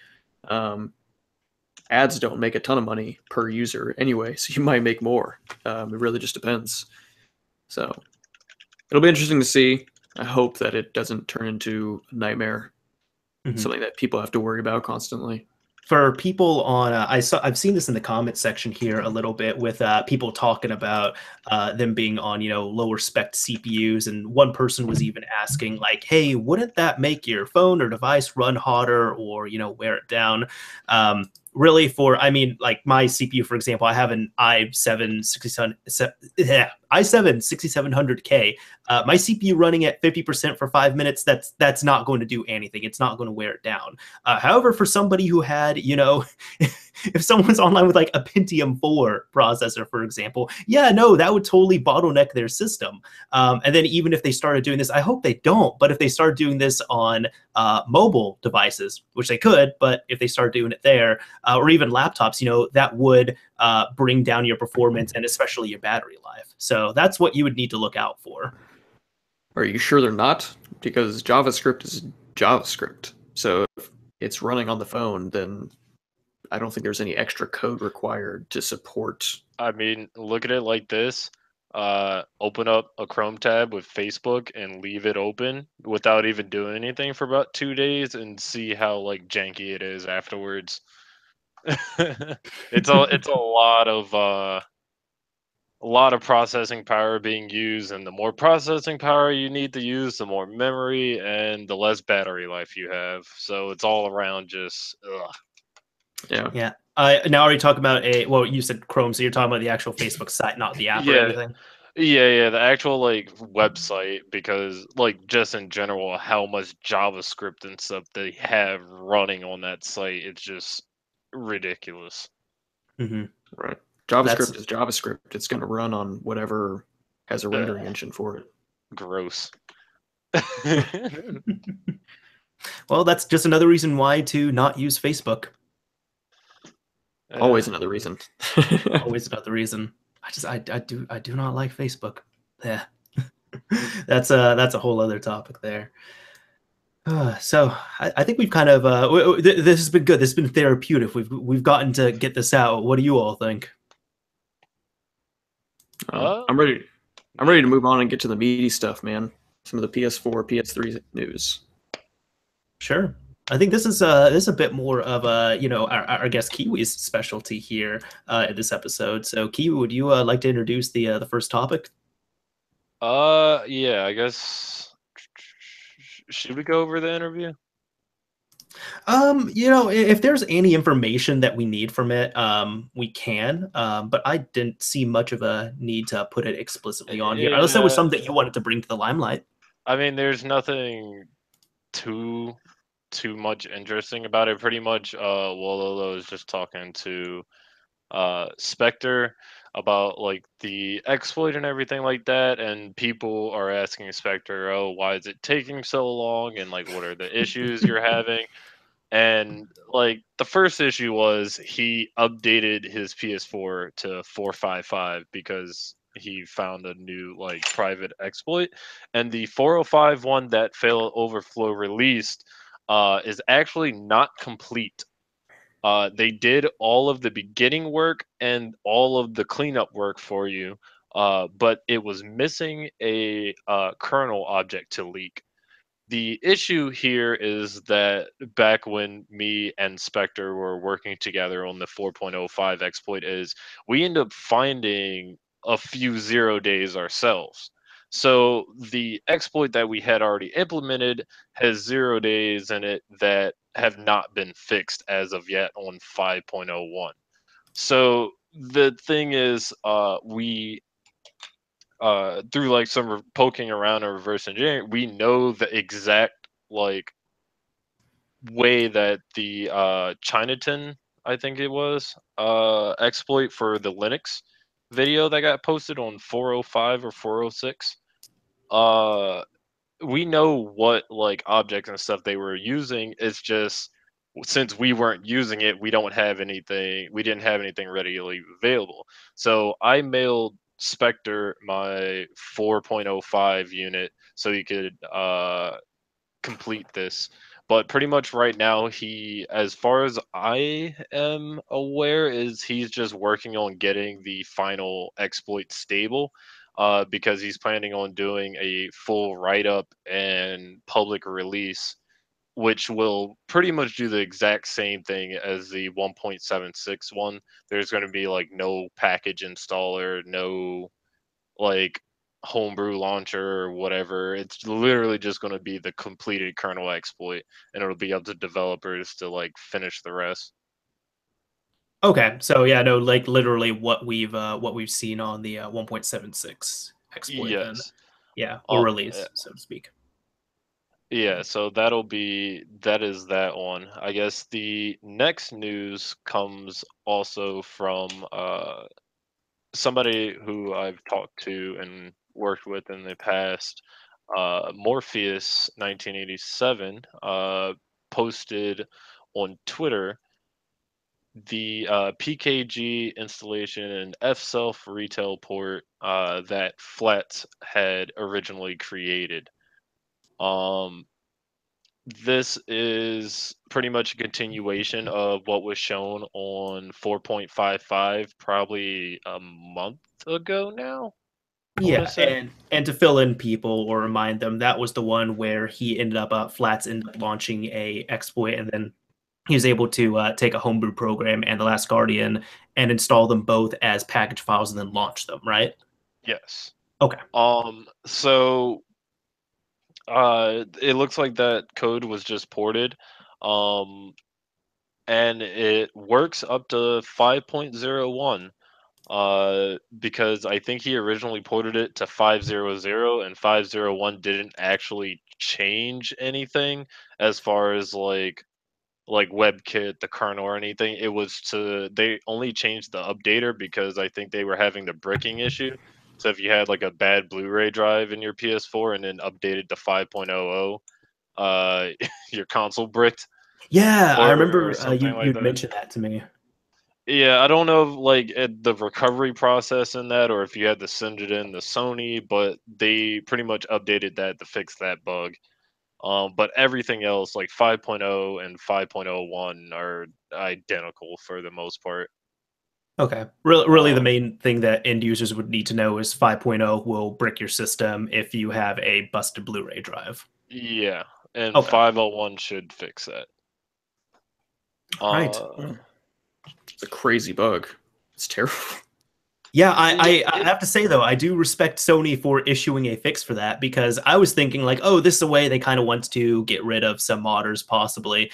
Ads don't make a ton of money per user anyway, so you might make more. It really just depends. So it'll be interesting to see. I hope that it doesn't turn into a nightmare. Something that people have to worry about constantly. For people on, I've seen this in the comments section here a little bit with people talking about them being on, you know, lower spec CPUs, and one person was even asking like, "Hey, wouldn't that make your phone or device run hotter, or you know, wear it down?" Really, for I mean, like my CPU, for example, I have an i7 6700K. My CPU running at 50% for 5 minutes, that's not going to do anything. It's not going to wear it down. However, for somebody who had, you know, if someone's online with like a Pentium 4 processor, for example, yeah, no, that would totally bottleneck their system. And then even if they started doing this, I hope they don't, but if they start doing this on mobile devices, which they could, but if they start doing it there, or even laptops, that would bring down your performance and especially your battery life. So that's what you would need to look out for. Are you sure they're not? Because JavaScript is JavaScript. So if it's running on the phone, then I don't think there's any extra code required to support. I mean, look at it like this. Open up a Chrome tab with Facebook and leave it open without even doing anything for about 2 days and see how like janky it is afterwards. It's a lot of processing power being used, and the more processing power you need to use, the more memory and the less battery life you have. So it's all around just ugh. Yeah. Now are you talking about well, you said Chrome, so you're talking about the actual Facebook site, not the app or anything? Yeah, the actual like website, because like just in general how much JavaScript and stuff they have running on that site, it's just ridiculous. Mm-hmm. Right. JavaScript is JavaScript. It's going to run on whatever has a rendering engine for it. Gross. Well, that's just another reason why to not use Facebook. Always another reason. Always another reason. I do not like Facebook. Yeah. That's a whole other topic there. So I think we've kind of this has been good. This has been therapeutic. We've gotten to get this out. What do you all think? I'm ready. I'm ready to move on and get to the meaty stuff, man. Some of the PS4, PS3 news. Sure. I think this is a bit more of a our guest Kiwi's specialty here in this episode. So Kiwi, would you like to introduce the first topic? Yeah, I guess. Should we go over the interview? If there's any information that we need from it, we can. But I didn't see much of a need to put it explicitly on here, unless there was something that you wanted to bring to the limelight. I mean, there's nothing too much interesting about it. Pretty much, Wololo was just talking to Spectre about like the exploit and everything like that, and people are asking Spectre, oh, why is it taking so long, and like what are the issues you're having? And like the first issue was he updated his PS4 to 4.55 because he found a new like private exploit, and the 4.05 one that Fail Overflow released is actually not complete. They did all of the beginning work and all of the cleanup work for you, but it was missing a kernel object to leak. The issue here is that back when me and Spectre were working together on the 4.05 exploit, is we end up finding a few 0 days ourselves. So the exploit that we had already implemented has 0 days in it that have not been fixed as of yet on 5.01. So the thing is, we through like some poking around and reverse engineering, we know the exact like way that the Chinatown, I think it was, exploit for the Linux video that got posted on 405 or 406. We know what like objects and stuff they were using. It's just since we weren't using it, we didn't have anything readily available. So I mailed Spectre my 4.05 unit so he could complete this. But pretty much right now, he, as far as I am aware, is he's just working on getting the final exploit stable, because he's planning on doing a full write-up and public release, which will pretty much do the exact same thing as the 1.76 one. There's going to be like no package installer, no like Homebrew launcher or whatever. It's literally just going to be the completed kernel exploit, and it'll be up to developers to like finish the rest. Okay, so yeah, no, like literally what we've seen on the 1.76 exploit. Yes. Then, yeah, or release, so to speak. Yeah, so that is that one. I guess the next news comes also from somebody who I've talked to and worked with in the past. Morpheus 1987 posted on Twitter the PKG installation and F-Self retail port that Flats had originally created. Um, this is pretty much a continuation of what was shown on 4.55 probably a month ago now, I want to Yeah, say. and to fill in people or remind them, that was the one where he ended up Flats ended up launching a exploit, and then he was able to take a Homebrew program and the Last Guardian and install them both as package files and then launch them, right? Yes. Okay. So it looks like that code was just ported. And it works up to 5.01. Because I think he originally ported it to 5.0.0 and 5.0.1 didn't actually change anything as far as like WebKit, the kernel or anything. It was they only changed the updater because I think they were having the bricking issue. So if you had like a bad Blu-ray drive in your PS4 and then updated to 5.00, your console bricked Yeah, I or remember something like you'd that. mentioned that to me. Yeah, I don't know if, like the recovery process in that, or if you had to send it in to Sony, but they pretty much updated that to fix that bug. But everything else, like 5.0 and 5.01, are identical for the most part. Okay. Really, the Um, main thing that end users would need to know is 5.0 will brick your system if you have a busted Blu-ray drive. yeah, and Okay. 501 should fix that. All right. Uh, It's a crazy bug. It's terrible. Yeah, yeah, I have to say though, I do respect Sony for issuing a fix for that, because I was thinking like, oh, this is a way they kind of want to get rid of some modders possibly.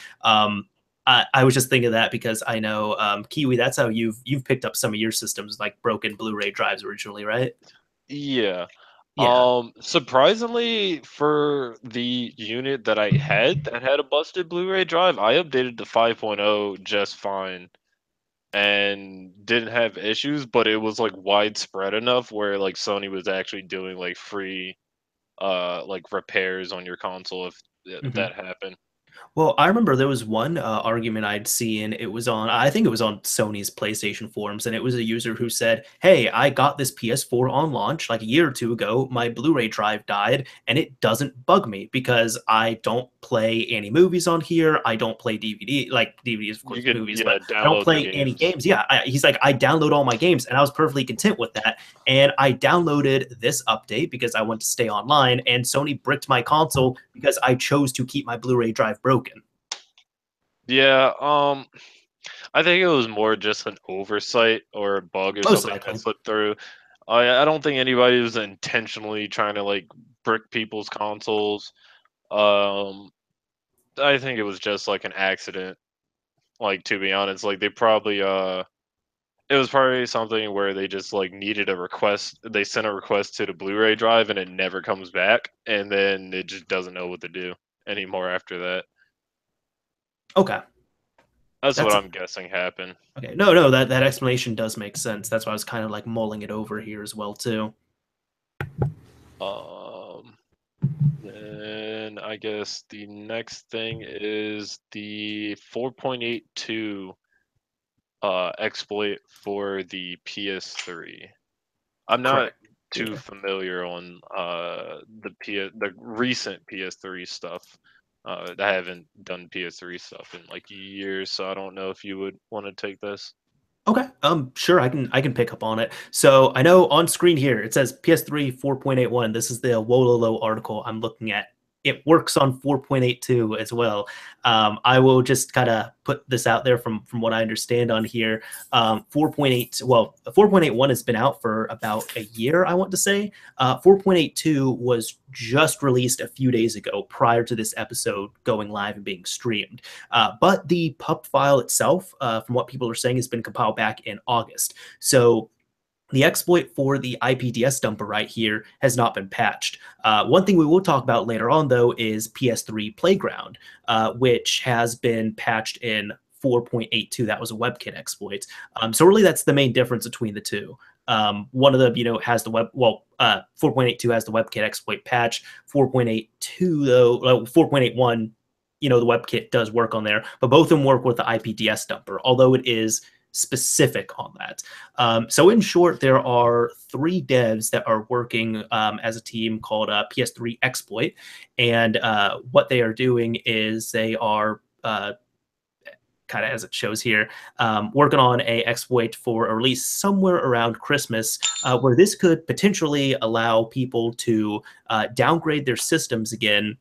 I was just thinking of that because I know Kiwi, that's how you've picked up some of your systems, like broken Blu-ray drives originally, right? yeah. Yeah. Surprisingly, for the unit that I had that had a busted Blu-ray drive, I updated to 5.0 just fine and didn't have issues, but it was like widespread enough where like Sony was actually doing like free like repairs on your console if Mhm. that happened. Well, I remember there was one argument I'd seen. It was on, I think it was on Sony's PlayStation forums, and it was a user who said, "Hey, I got this PS4 on launch like a year or two ago. My Blu-ray drive died, and it doesn't bug me because I don't play any movies on here. I don't play DVD, like DVDs, of You course, could, movies, yeah, but I don't download the play any games. games." Yeah, he's like, I download all my games, and I was perfectly content with that. And I downloaded this update because I want to stay online, and Sony bricked my console because I chose to keep my Blu-ray drive broken. Yeah, I think it was more just an oversight or a bug or Most something that likely. slipped through. I don't think anybody was intentionally trying to like brick people's consoles. Um, I think it was just like an accident. Like to be honest, like they probably it was probably something where they just like needed a request. They sent a request to the Blu-ray drive and it never comes back, and then it just doesn't know what to do anymore after that. Okay. That's what That's I'm guessing happened. okay. No, that explanation does make sense. That's why I was kind of like mulling it over here as well too. Um, then I guess the next thing is the 4.82 exploit for the PS3. I'm not Correct. too Yeah. familiar on the recent PS3 stuff. I haven't done PS3 stuff in like years, so I don't know if you would want to take this. Okay. Sure, I can pick up on it. So I know on screen here it says PS3 4.81. This is the Wololo article I'm looking at. It works on 4.82 as well. I will just kind of put this out there from what I understand on here. 4.8, well, 4.81 has been out for about a year, I want to say. 4.82 was just released a few days ago prior to this episode going live and being streamed. But the pup file itself, from what people are saying, has been compiled back in August. So The exploit for the IPDS dumper right here has not been patched. One thing we will talk about later on, though, is PS3 Playground, which has been patched in 4.82. That was a Webkit exploit. So really, that's the main difference between the two. One of them, has the 4.82 has the Webkit exploit patch. 4.82, though, 4.81, the Webkit does work on there, but both of them work with the IPDS dumper, although it is specific on that. So in short, there are 3 devs that are working as a team called PS3Xploit, and what they are doing is they are kind of as it shows here, working on a exploit for a release somewhere around Christmas, where this could potentially allow people to downgrade their systems again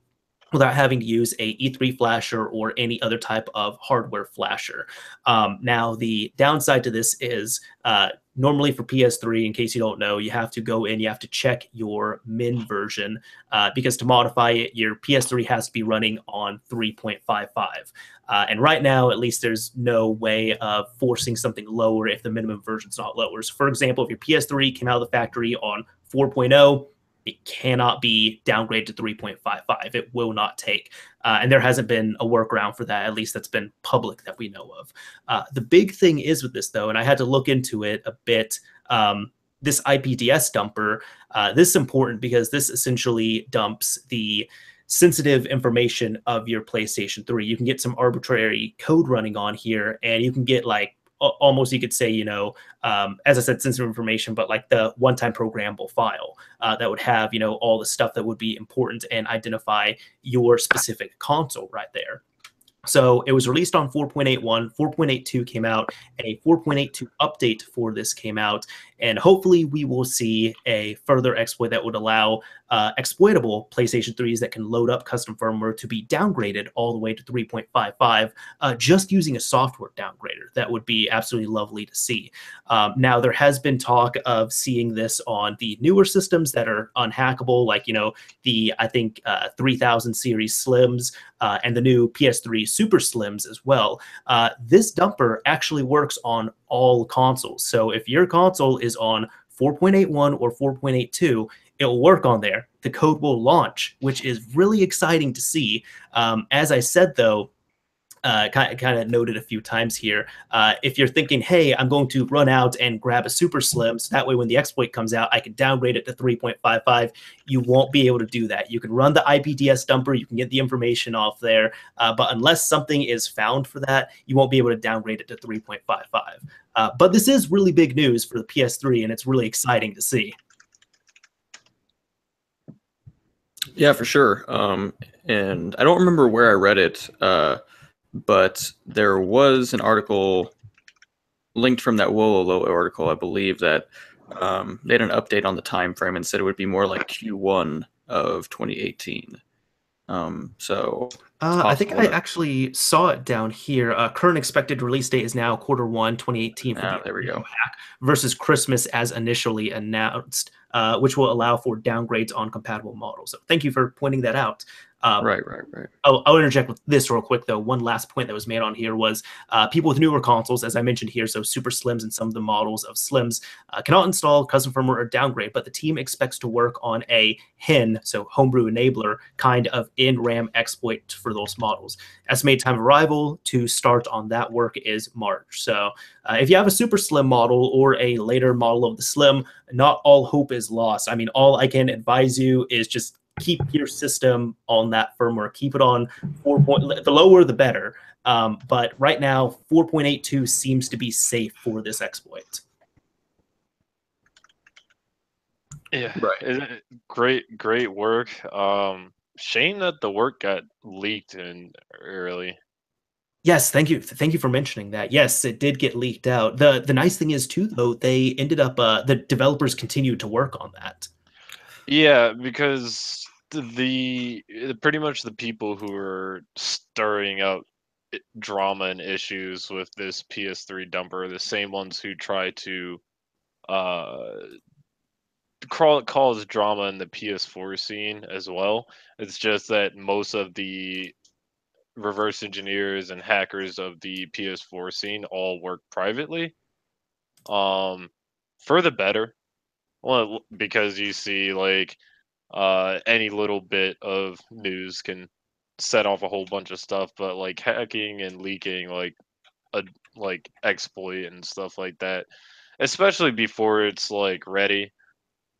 without having to use a E3 flasher or any other type of hardware flasher. Now, the downside to this is normally for PS3, in case you don't know, you have to go in, you have to check your min version because to modify it, your PS3 has to be running on 3.55. And right now, at least there's no way of forcing something lower if the minimum version's not lower. So for example, if your PS3 came out of the factory on 4.0, it cannot be downgraded to 3.55. It will not take. And there hasn't been a workaround for that, at least that's been public that we know of. The big thing is with this, though, and I had to look into it a bit, this IPDS dumper, this is important because this essentially dumps the sensitive information of your PlayStation 3. You can get some arbitrary code running on here, and you can get like almost, you could say, as I said, sensitive information, but like the one-time programmable file that would have, all the stuff that would be important and identify your specific console right there. So it was released on 4.81, 4.82 came out, a 4.82 update for this came out, and hopefully we will see a further exploit that would allow exploitable PlayStation 3s that can load up custom firmware to be downgraded all the way to 3.55 just using a software downgrader. That would be absolutely lovely to see. Now, there has been talk of seeing this on the newer systems that are unhackable, like, the, I think, 3000 series Slims and the new PS3 Super Slims as well. This dumper actually works on all consoles. So if your console is on 4.81 or 4.82, it will work on there. The code will launch, which is really exciting to see. As I said, though, kind of noted a few times here, if you're thinking, hey, I'm going to run out and grab a Super Slim, so that way when the exploit comes out, I can downgrade it to 3.55, you won't be able to do that. You can run the IPDS dumper, you can get the information off there, but unless something is found for that, you won't be able to downgrade it to 3.55. But this is really big news for the PS3, and it's really exciting to see. Yeah, for sure. And I don't remember where I read it, but there was an article linked from that Wololo article, I believe, that they had an update on the time frame and said it would be more like Q1 of 2018. I think I actually saw it down here. Current expected release date is now Q1 2018 for the there we go. hack versus Christmas as initially announced, which will allow for downgrades on compatible models. So thank you for pointing that out. Right. I'll interject with this real quick, though. One last point that was made on here was people with newer consoles, as I mentioned here, so Super Slims and some of the models of Slims, cannot install custom firmware or downgrade, but the team expects to work on a HEN, so Homebrew Enabler, kind of in-RAM exploit for those models. Estimated time of arrival to start on that work is March. So if you have a Super Slim model or a later model of the Slim, not all hope is lost. I mean, all I can advise you is just keep your system on that firmware. Keep it on 4. The lower, the better. But right now, 4.82 seems to be safe for this exploit. Yeah, Right. Great work. Shame that the work got leaked in early. Yes, thank you for mentioning that. Yes, it did get leaked out. The nice thing is too, though, they ended up the developers continued to work on that. Yeah, because the pretty much the people who are stirring up drama and issues with this PS3 dumper are the same ones who try to cause drama in the PS4 scene as well. It's just that most of the reverse engineers and hackers of the PS4 scene all work privately. for the better. Well, because you see, like, any little bit of news can set off a whole bunch of stuff, but like hacking and leaking, a like exploit and stuff like that, especially before it's like ready,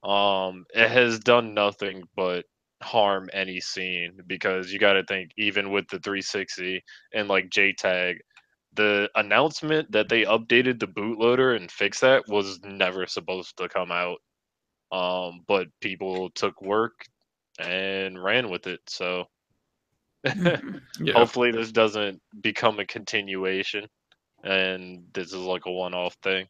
it has done nothing but harm any scene, because you got to think, even with the 360 and like JTAG, the announcement that they updated the bootloader and fixed that was never supposed to come out. But people took work and ran with it. So Yeah. hopefully this doesn't become a continuation and this is like a one-off thing.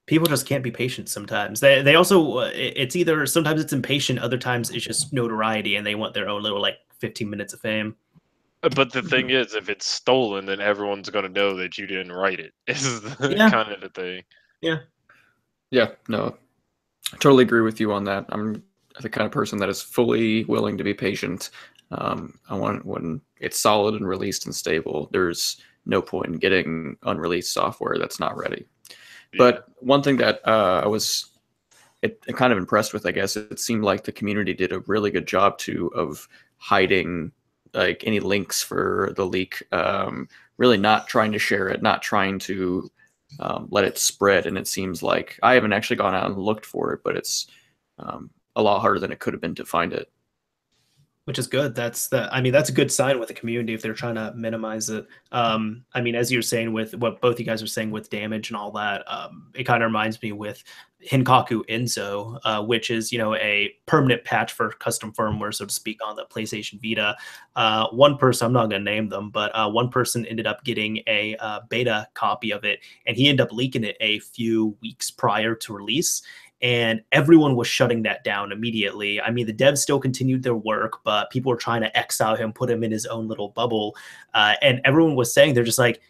People just can't be patient sometimes. They also it's either sometimes it's impatient, other times it's just notoriety, and they want their own little like 15 minutes of fame. But the thing is, if it's stolen, then everyone's gonna know that you didn't write it. Is Yeah. kind of the thing. Yeah. Yeah. No, I totally agree with you on that. I'm the kind of person that is fully willing to be patient. I want when it's solid and released and stable. There's no point in getting unreleased software that's not ready. Yeah. But one thing that I was kind of impressed with, I guess, it seemed like the community did a really good job too of hiding like any links for the leak, really not trying to share it, not trying to let it spread. And it seems like I haven't actually gone out and looked for it, but it's a lot harder than it could have been to find it. Which is good. That's a good sign with the community if they're trying to minimize it. I mean, as you're saying with what both you guys are saying with damage and all that, it kind of reminds me with Hinkaku Enzo, which is, you know, a permanent patch for custom firmware, so to speak, on the PlayStation Vita. One person, I'm not going to name them, but one person ended up getting a beta copy of it, and he ended up leaking it a few weeks prior to release. And everyone was shutting that down immediately. I mean, the devs still continued their work, but people were trying to exile him, put him in his own little bubble. And everyone was saying, they're just like,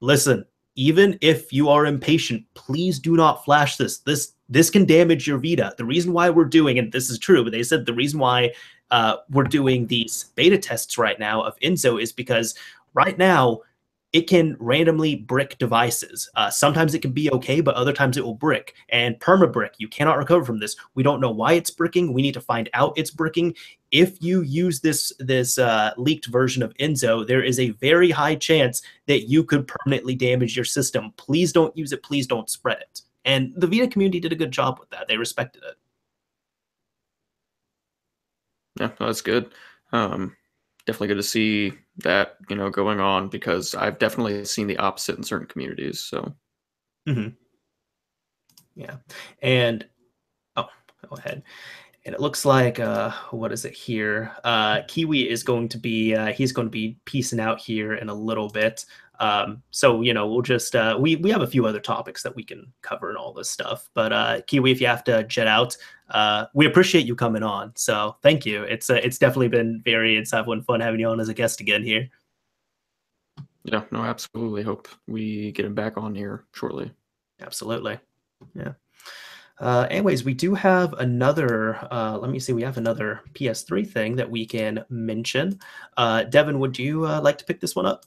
listen, even if you are impatient, please do not flash this. This can damage your Vita. The reason why we're doing, and this is true, but they said the reason why we're doing these beta tests right now of Enzo is because right now, it can randomly brick devices. Sometimes it can be okay, but other times it will brick. And perma-brick, you cannot recover from this. We don't know why it's bricking. We need to find out it's bricking. If you use this leaked version of Enzo, there is a very high chance that you could permanently damage your system. Please don't use it. Please don't spread it. And the Vita community did a good job with that. They respected it. Yeah, that's good. Definitely good to see that, you know, going on, because I've definitely seen the opposite in certain communities. So, yeah, and go ahead. And it looks like what is it here? Kiwi is going to be he's going to be peacing out here in a little bit. So, you know, we'll just we have a few other topics that we can cover and all this stuff. But Kiwi, if you have to jet out, we appreciate you coming on. So thank you. It's definitely been very insightful and fun having you on as a guest again here. Yeah, no, absolutely. Hope we get him back on here shortly. Absolutely. Yeah. Anyways, we do have another, let me see, we have another PS3 thing that we can mention. Devin, would you like to pick this one up?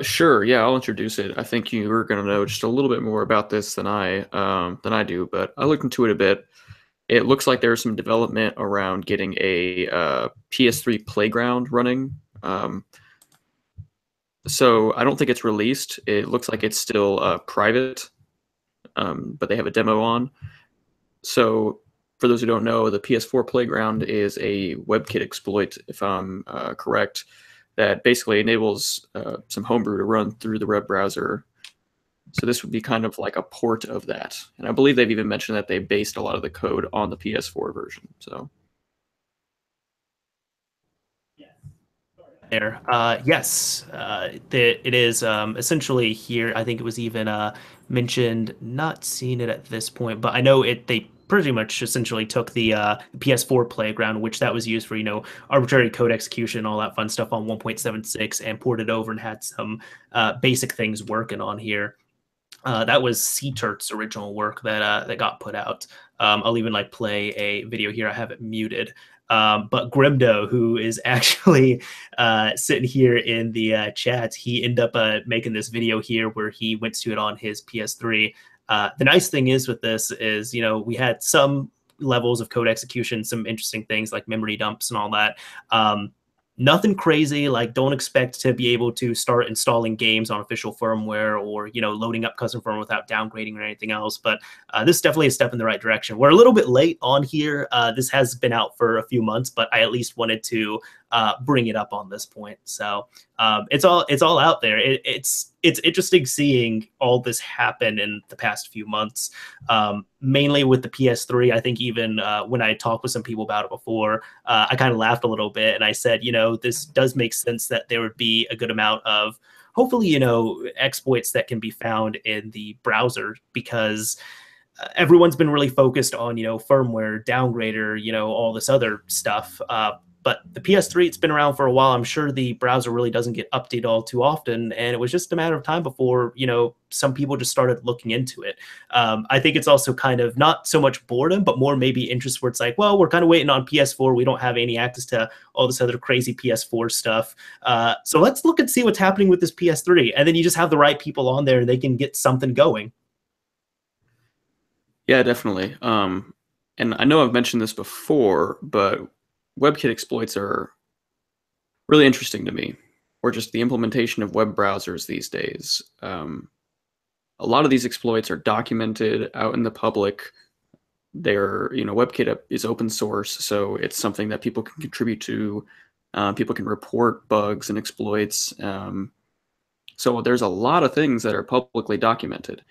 Sure. Yeah, I'll introduce it. I think you are going to know just a little bit more about this than I do, but I looked into it a bit. It looks like there's some development around getting a PS3 Playground running. So I don't think it's released. It looks like it's still private, but they have a demo on. So for those who don't know, the PS4 Playground is a Webkit exploit, if I'm correct, that basically enables some Homebrew to run through the web browser. So this would be kind of like a port of that. And I believe they've even mentioned that they based a lot of the code on the PS4 version. So. There. Yes, it is essentially here. I think it was even mentioned, not seeing it at this point, but I know they pretty much essentially took the PS4 Playground, which that was used for, you know, arbitrary code execution, all that fun stuff on 1.76, and ported over and had some basic things working on here. That was CTRT's original work that got put out. I'll even like play a video here. I have it muted. But Grimdo, who is actually sitting here in the chat, he ended up making this video here where he went to it on his PS3. The nice thing is with this is, we had some levels of code execution, some interesting things like memory dumps and all that. Nothing crazy. Like, don't expect to be able to start installing games on official firmware or, loading up custom firmware without downgrading or anything else. But this is definitely a step in the right direction. We're a little bit late on here. This has been out for a few months, but I at least wanted to bring it up on this point. So it's all out there. It's interesting seeing all this happen in the past few months, mainly with the PS3. I think even when I talked with some people about it before, I kind of laughed a little bit, and I said, this does make sense that there would be a good amount of, hopefully, exploits that can be found in the browser, because everyone's been really focused on, firmware, downgrader, all this other stuff. But the PS3, it's been around for a while. I'm sure the browser really doesn't get updated all too often. And it was just a matter of time before, some people just started looking into it. I think it's also kind of not so much boredom, but more maybe interest, where it's like, well, we're kind of waiting on PS4. We don't have any access to all this other crazy PS4 stuff. So let's look and see what's happening with this PS3. And then you just have the right people on there and they can get something going. Yeah, definitely. And I know I've mentioned this before, but WebKit exploits are really interesting to me, or just the implementation of web browsers these days. A lot of these exploits are documented out in the public. They're, WebKit is open source, so it's something that people can contribute to. People can report bugs and exploits. So there's a lot of things that are publicly documented.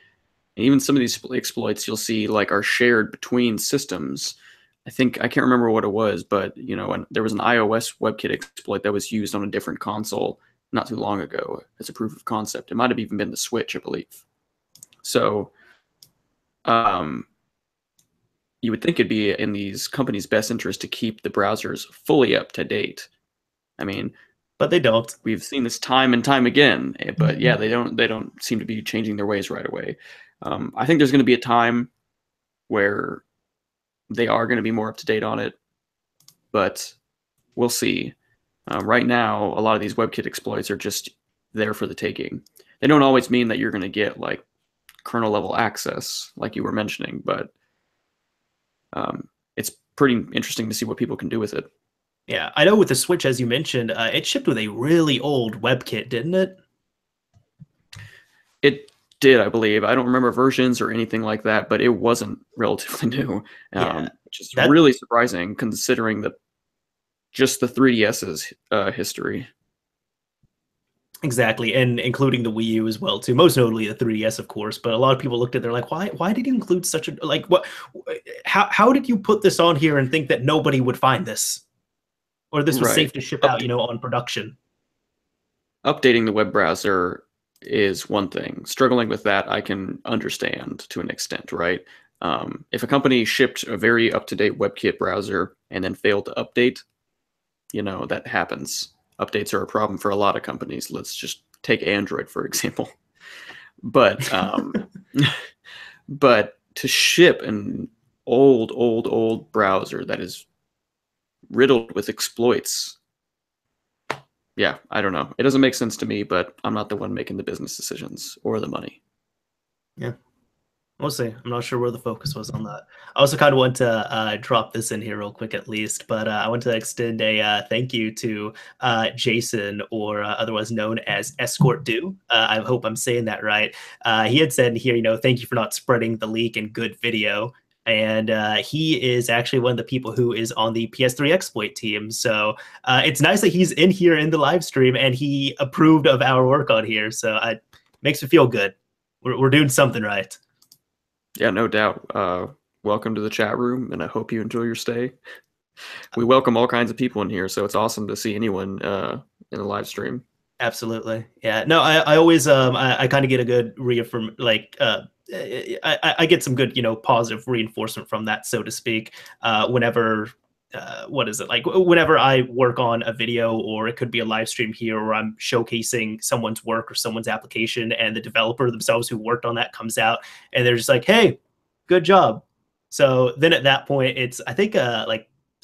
And even some of these exploits you'll see are shared between systems. I can't remember what it was, but there was an iOS WebKit exploit that was used on a different console not too long ago as a proof of concept. It might have even been the Switch, I believe. So you would think it'd be in these companies' best interest to keep the browsers fully up to date. But they don't. We've seen this time and time again. But yeah, they don't seem to be changing their ways right away. I think there's going to be a time where they are going to be more up to date on it, but we'll see. Right now, a lot of these WebKit exploits are just there for the taking. They don't always mean that you're going to get kernel level access, like you were mentioning, but it's pretty interesting to see what people can do with it. Yeah, I know with the Switch, as you mentioned, it shipped with a really old WebKit, didn't it? It did, I believe. I don't remember versions or anything like that, but it wasn't relatively new, which is really surprising considering just the 3DS's history. Exactly, and including the Wii U as well too. Most notably the 3DS, of course. But a lot of people looked at it, they're like, why did you include such a what? How did you put this on here and think that nobody would find this, or this was safe to ship out, on production? Updating the web browser is one thing. Struggling with that, I can understand to an extent, right? If a company shipped a very up-to-date WebKit browser and then failed to update, that happens. Updates are a problem for a lot of companies. Let's just take Android, for example. But but to ship an old browser that is riddled with exploits, yeah, I don't know. It doesn't make sense to me, but I'm not the one making the business decisions or the money. Yeah, we'll see. I'm not sure where the focus was on that. I also kind of want to drop this in here real quick at least, but I want to extend a thank you to Jason, or otherwise known as EscortDo. I hope I'm saying that right. He had said here, thank you for not spreading the leak and good video. And he is actually one of the people who is on the PS3 exploit team. So it's nice that he's in here in the live stream and he approved of our work on here. So it makes me feel good. We're doing something right. Yeah, no doubt. Welcome to the chat room, and I hope you enjoy your stay. We welcome all kinds of people in here, so it's awesome to see anyone in the live stream. Absolutely. Yeah. No, I always I kind of get a good reaffirm, I get some good, positive reinforcement from that, so to speak, whenever, whenever I work on a video, or it could be a live stream here, or I'm showcasing someone's work or someone's application, and the developer themselves who worked on that comes out and they're just like, hey, good job. So then at that point, it's, I think,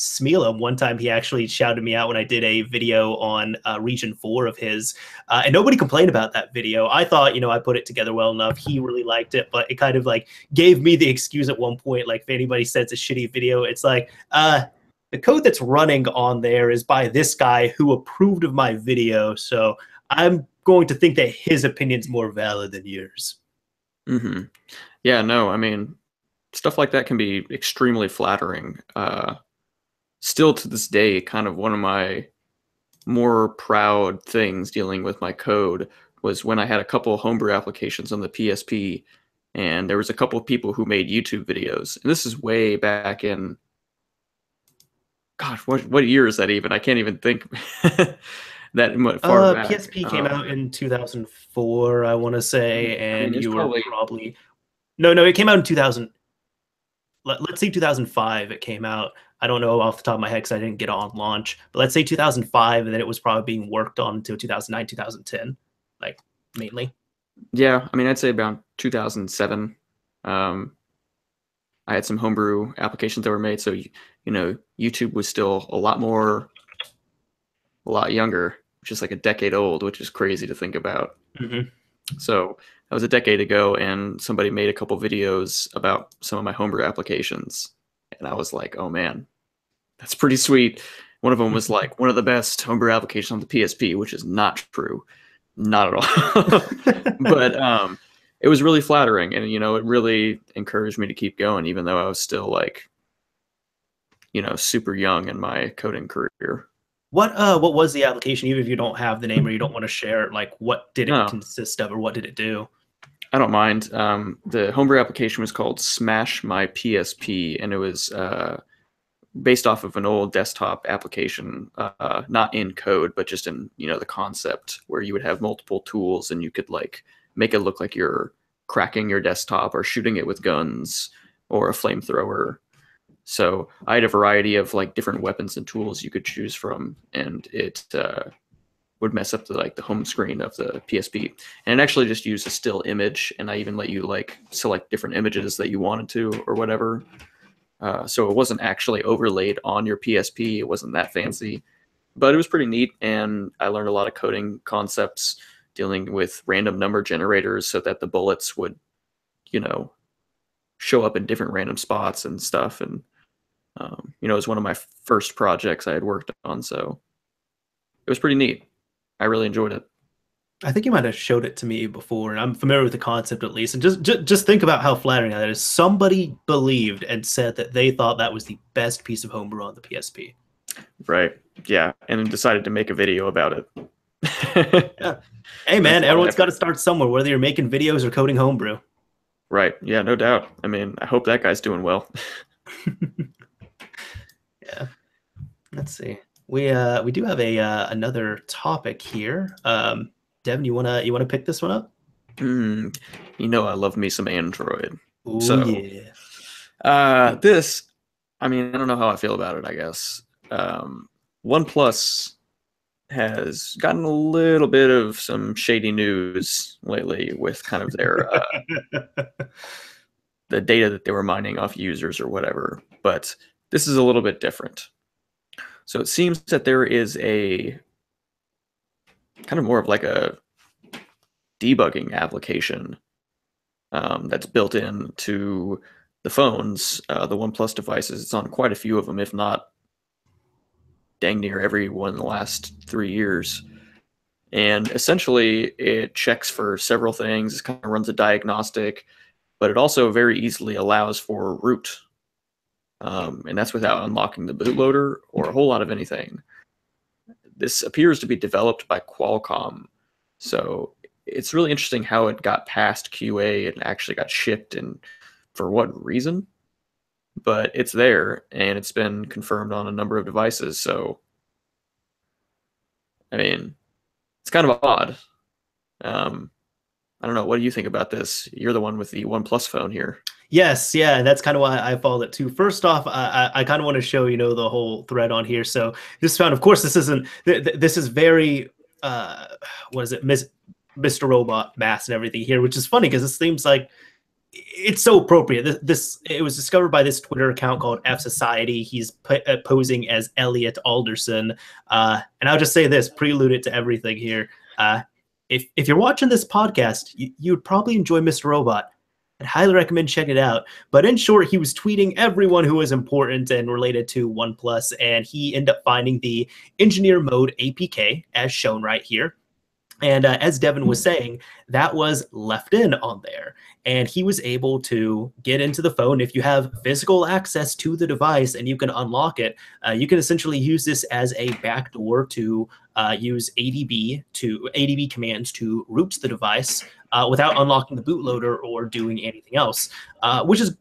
Smealum. One time he actually shouted me out when I did a video on Region 4 of his, and nobody complained about that video. I thought, I put it together well enough. He really liked it, but it kind of like gave me the excuse at one point, like if anybody says a shitty video, it's like, the code that's running on there is by this guy who approved of my video, so I'm going to think that his opinion's more valid than yours. Mm-hmm. Yeah, no, I mean, stuff like that can be extremely flattering. Still to this day, kind of one of my more proud things dealing with my code was when I had a couple of homebrew applications on the PSP, and there was a couple of people who made YouTube videos. And this is way back in, gosh, what year is that even? I can't even think that far back. PSP came out in 2004, I want to say, and you were probably... No, it came out in 2000. Let's say 2005 it came out. I don't know off the top of my head because I didn't get it on launch, but let's say 2005, and then it was probably being worked on until 2009, 2010, like mainly. Yeah, I mean, I'd say about 2007. I had some homebrew applications that were made, so YouTube was still a lot younger, which is like a decade old, which is crazy to think about. Mm-hmm. So that was a decade ago, and somebody made a couple videos about some of my homebrew applications, and I was like, oh man, that's pretty sweet. One of them was like one of the best homebrew applications on the PSP, which is not true. Not at all. But it was really flattering, and it really encouraged me to keep going, even though I was still like, super young in my coding career. What was the application, even if you don't have the name or you don't want to share it? Like, what did it consist of, or what did it do? I don't mind. The homebrew application was called Smash My PSP, and it was based off of an old desktop application, not in code, but just in the concept, where you would have multiple tools and you could like make it look like you're cracking your desktop or shooting it with guns or a flamethrower. So I had a variety of like different weapons and tools you could choose from, and it would mess up the home screen of the PSP. And it actually just used a still image, and I even let you like select different images that you wanted to or whatever. So it wasn't actually overlaid on your PSP. It wasn't that fancy, but it was pretty neat, and I learned a lot of coding concepts dealing with random number generators so that the bullets would, show up in different random spots and stuff. And it was one of my first projects I had worked on, so it was pretty neat. I really enjoyed it. I think you might have showed it to me before, and I'm familiar with the concept at least. And just think about how flattering that is. Somebody believed and said that they thought that was the best piece of homebrew on the PSP. Right. Yeah. And then decided to make a video about it. Yeah. Hey, man, everyone's got to start somewhere, whether you're making videos or coding homebrew. Right. Yeah, no doubt. I mean, I hope that guy's doing well. Yeah. Let's see. We do have another topic here. Devin, you wanna pick this one up? I love me some Android. Ooh, so yeah. This, I mean, I don't know how I feel about it, I guess. OnePlus has gotten a little bit of some shady news lately with kind of their the data that they were mining off users or whatever. But this is a little bit different. So it seems that there is a kind of more of like a debugging application that's built into the phones, the OnePlus devices. It's on quite a few of them, if not dang near every one in the last 3 years. And essentially it checks for several things. It kind of runs a diagnostic, but it also very easily allows for root. And that's without unlocking the bootloader or a whole lot of anything. This appears to be developed by Qualcomm. So it's really interesting how it got past QA and actually got shipped, and for what reason. But it's there, and it's been confirmed on a number of devices. So, I mean, it's kind of odd. I don't know. What do you think about this? You're the one with the OnePlus phone here. Yes, yeah, and that's kind of why I followed it too. First off, I kind of want to show the whole thread on here. So this found, of course, this isn't. This is very what is it, Mr. Robot mass and everything here, which is funny because it seems like it's so appropriate. This it was discovered by this Twitter account called F Society. He's posing as Elliot Alderson, and I'll just say this, prelude it to everything here. If you're watching this podcast, you'd probably enjoy Mr. Robot. I'd highly recommend checking it out. But in short, he was tweeting everyone who was important and related to OnePlus, and he ended up finding the EngineerMode APK as shown right here. And as Devin was saying, that was left in on there. And he was able to get into the phone. If you have physical access to the device and you can unlock it, you can essentially use this as a backdoor to use ADB commands to root the device without unlocking the bootloader or doing anything else, which is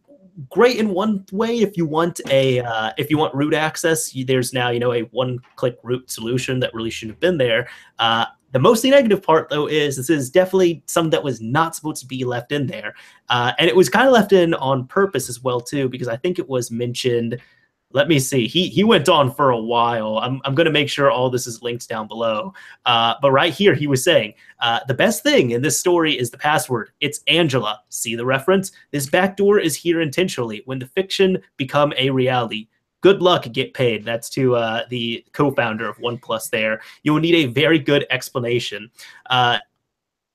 great in one way. If you want root access, there's now a one-click root solution that really shouldn't have been there. The mostly negative part, though, is this is definitely something that was not supposed to be left in there. And it was kind of left in on purpose as well, too, because I think it was mentioned. Let me see. He went on for a while. I'm going to make sure all this is linked down below. But right here, he was saying, the best thing in this story is the password. It's Angela. See the reference? This backdoor is here intentionally when the fiction become a reality. Good luck, get paid. That's to the co-founder of OnePlus there. You will need a very good explanation.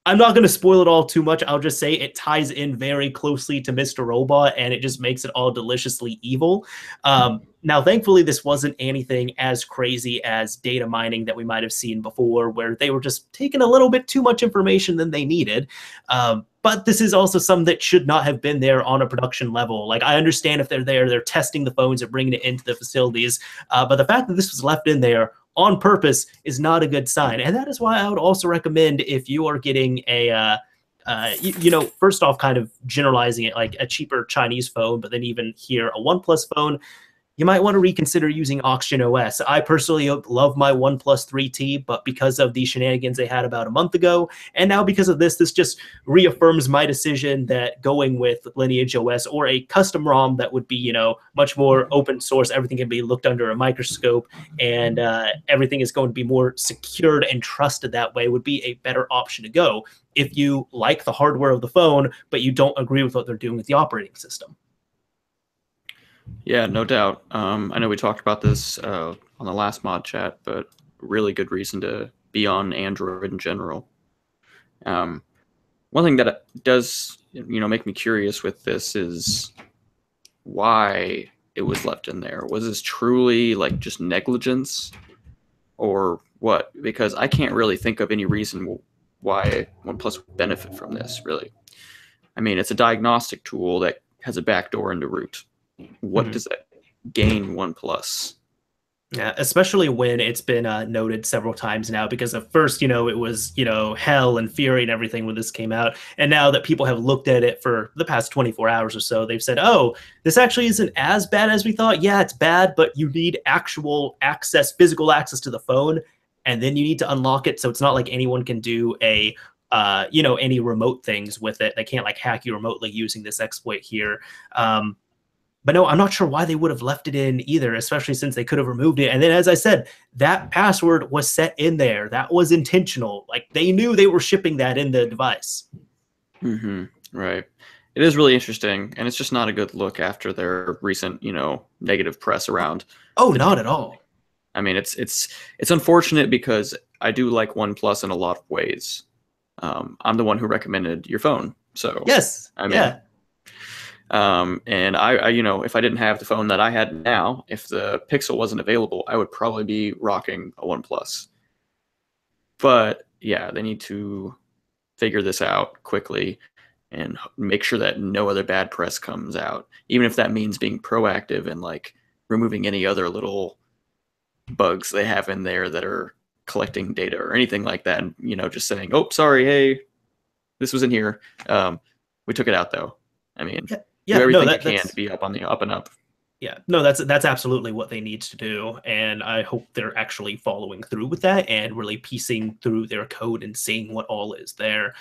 I'm not going to spoil it all too much. I'll just say it ties in very closely to Mr. Robot, and it just makes it all deliciously evil. Now, thankfully, this wasn't anything as crazy as data mining that we might have seen before, where they were just taking a little bit too much information than they needed. But this is also something that should not have been there on a production level. Like, I understand if they're there, they're testing the phones and bringing it into the facilities. But the fact that this was left in there on purpose is not a good sign. And that is why I would also recommend, if you are getting a, first off, kind of generalizing it, like a cheaper Chinese phone, but then even here, a OnePlus phone, you might want to reconsider using OxygenOS. I personally love my OnePlus 3T, but because of the shenanigans they had about a month ago, and now because of this just reaffirms my decision that going with Lineage OS or a custom ROM that would be, much more open source, everything can be looked under a microscope, and everything is going to be more secured and trusted that way, would be a better option to go if you like the hardware of the phone, but you don't agree with what they're doing with the operating system. Yeah, no doubt. I know we talked about this on the last mod chat, but really good reason to be on Android in general. One thing that does, make me curious with this is why it was left in there. Was this truly like just negligence or what? Because I can't really think of any reason why OnePlus would benefit from this, really. I mean, it's a diagnostic tool that has a backdoor into root. What does that gain OnePlus? Yeah, especially when it's been noted several times now, because at first, it was, hell and fury and everything when this came out. And now that people have looked at it for the past 24 hours or so, they've said, oh, this actually isn't as bad as we thought. Yeah, it's bad, but you need actual access, physical access to the phone, and then you need to unlock it. So it's not like anyone can do any remote things with it. They can't like hack you remotely using this exploit here. But no, I'm not sure why they would have left it in either, especially since they could have removed it. And then, as I said, that password was set in there. That was intentional. Like, they knew they were shipping that in the device. Right. It is really interesting, and it's just not a good look after their recent, negative press around. Oh, not at all. I mean, it's unfortunate because I do like OnePlus in a lot of ways. I'm the one who recommended your phone, so yes, I mean, yeah. And I, if I didn't have the phone that I had now, if the Pixel wasn't available, I would probably be rocking a OnePlus. But yeah, they need to figure this out quickly and make sure that no other bad press comes out, even if that means being proactive and like removing any other little bugs they have in there that are collecting data or anything like that. And, just saying, oh, sorry, hey, this was in here. We took it out though. I mean, do everything you can to be up on the up and up. Yeah, no, that's absolutely what they need to do, and I hope they're actually following through with that and really piecing through their code and seeing what all is there.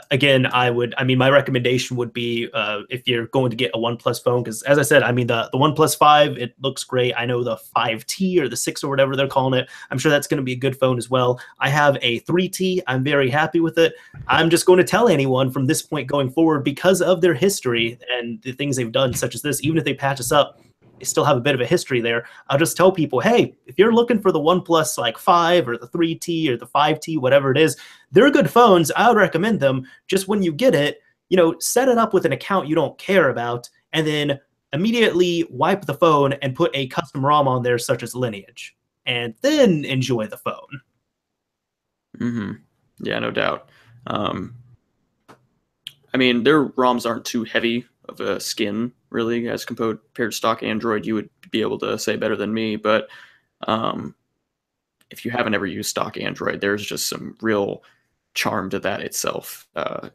Again, I mean, my recommendation would be if you're going to get a OnePlus phone, because as I said, I mean, the OnePlus 5, it looks great. I know the 5T or the 6 or whatever they're calling it, I'm sure that's going to be a good phone as well. I have a 3T. I'm very happy with it. I'm just going to tell anyone from this point going forward, because of their history and the things they've done, such as this, even if they patch us up, they still have a bit of a history there. I'll just tell people, hey, if you're looking for the OnePlus like 5 or the 3T or the 5T, whatever it is, they're good phones. I would recommend them. Just when you get it, you know, set it up with an account you don't care about, and then immediately wipe the phone and put a custom ROM on there, such as Lineage, and then enjoy the phone. Mm-hmm. Yeah, no doubt. I mean, their ROMs aren't too heavy of a skin, really, as compared to stock Android. You would be able to say better than me, but if you haven't ever used stock Android, there's just some real charm to that itself.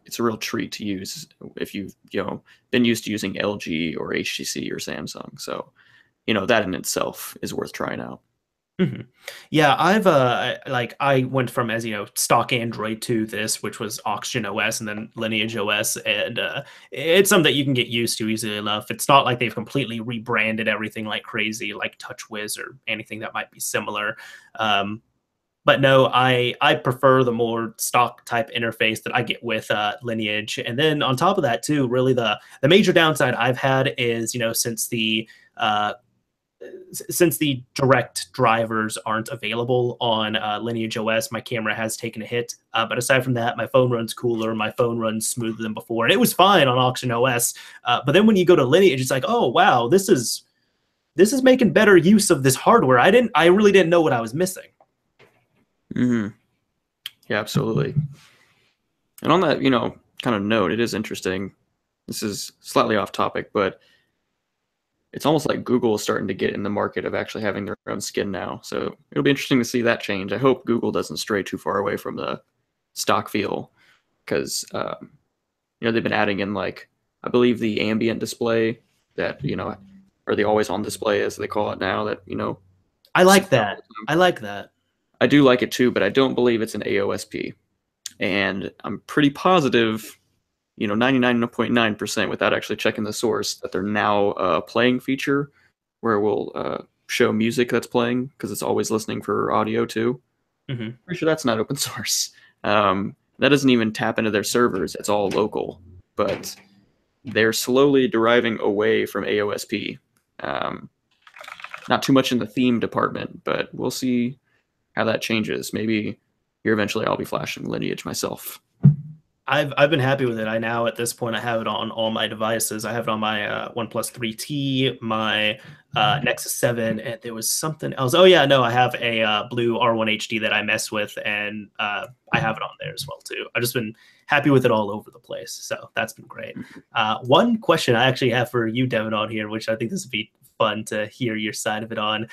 It's a real treat to use if you've been used to using LG or HTC or Samsung. So, that in itself is worth trying out. Mm-hmm. Yeah, I've I went from, as you know, stock Android to this, which was OxygenOS and then Lineage OS, and it's something that you can get used to easily enough. It's not like they've completely rebranded everything like crazy, like TouchWiz or anything that might be similar. But no, I prefer the more stock type interface that I get with Lineage, and then on top of that too, really the major downside I've had is, since the direct drivers aren't available on Lineage OS, my camera has taken a hit. But aside from that, my phone runs cooler. My phone runs smoother than before. And it was fine on OxygenOS. But then when you go to Lineage, it's like, oh, wow, this is making better use of this hardware. I really didn't know what I was missing. Mm-hmm. Yeah, absolutely. And on that, kind of note, it is interesting. This is slightly off topic, but it's almost like Google is starting to get in the market of actually having their own skin now. So it'll be interesting to see that change. I hope Google doesn't stray too far away from the stock feel, because they've been adding in, like, I believe the ambient display that or the always on display as they call it now. That I like that. I like that. I do like it too, but I don't believe it's an AOSP, and I'm pretty positive. 99.9% without actually checking the source, that they're now a playing feature where we'll show music that's playing, because it's always listening for audio too. Mm-hmm. Pretty sure that's not open source. That doesn't even tap into their servers. It's all local, but they're slowly deriving away from AOSP. Not too much in the theme department, but we'll see how that changes. Maybe here eventually I'll be flashing Lineage myself. I've been happy with it. I now, at this point, I have it on all my devices. I have it on my OnePlus 3T, my Nexus 7, and there was something else. Oh yeah, no, I have a blue R1 HD that I mess with, and I have it on there as well too. I've just been happy with it all over the place, so that's been great. One question I actually have for you, Devin, on here, which I think this would be fun to hear your side of it on,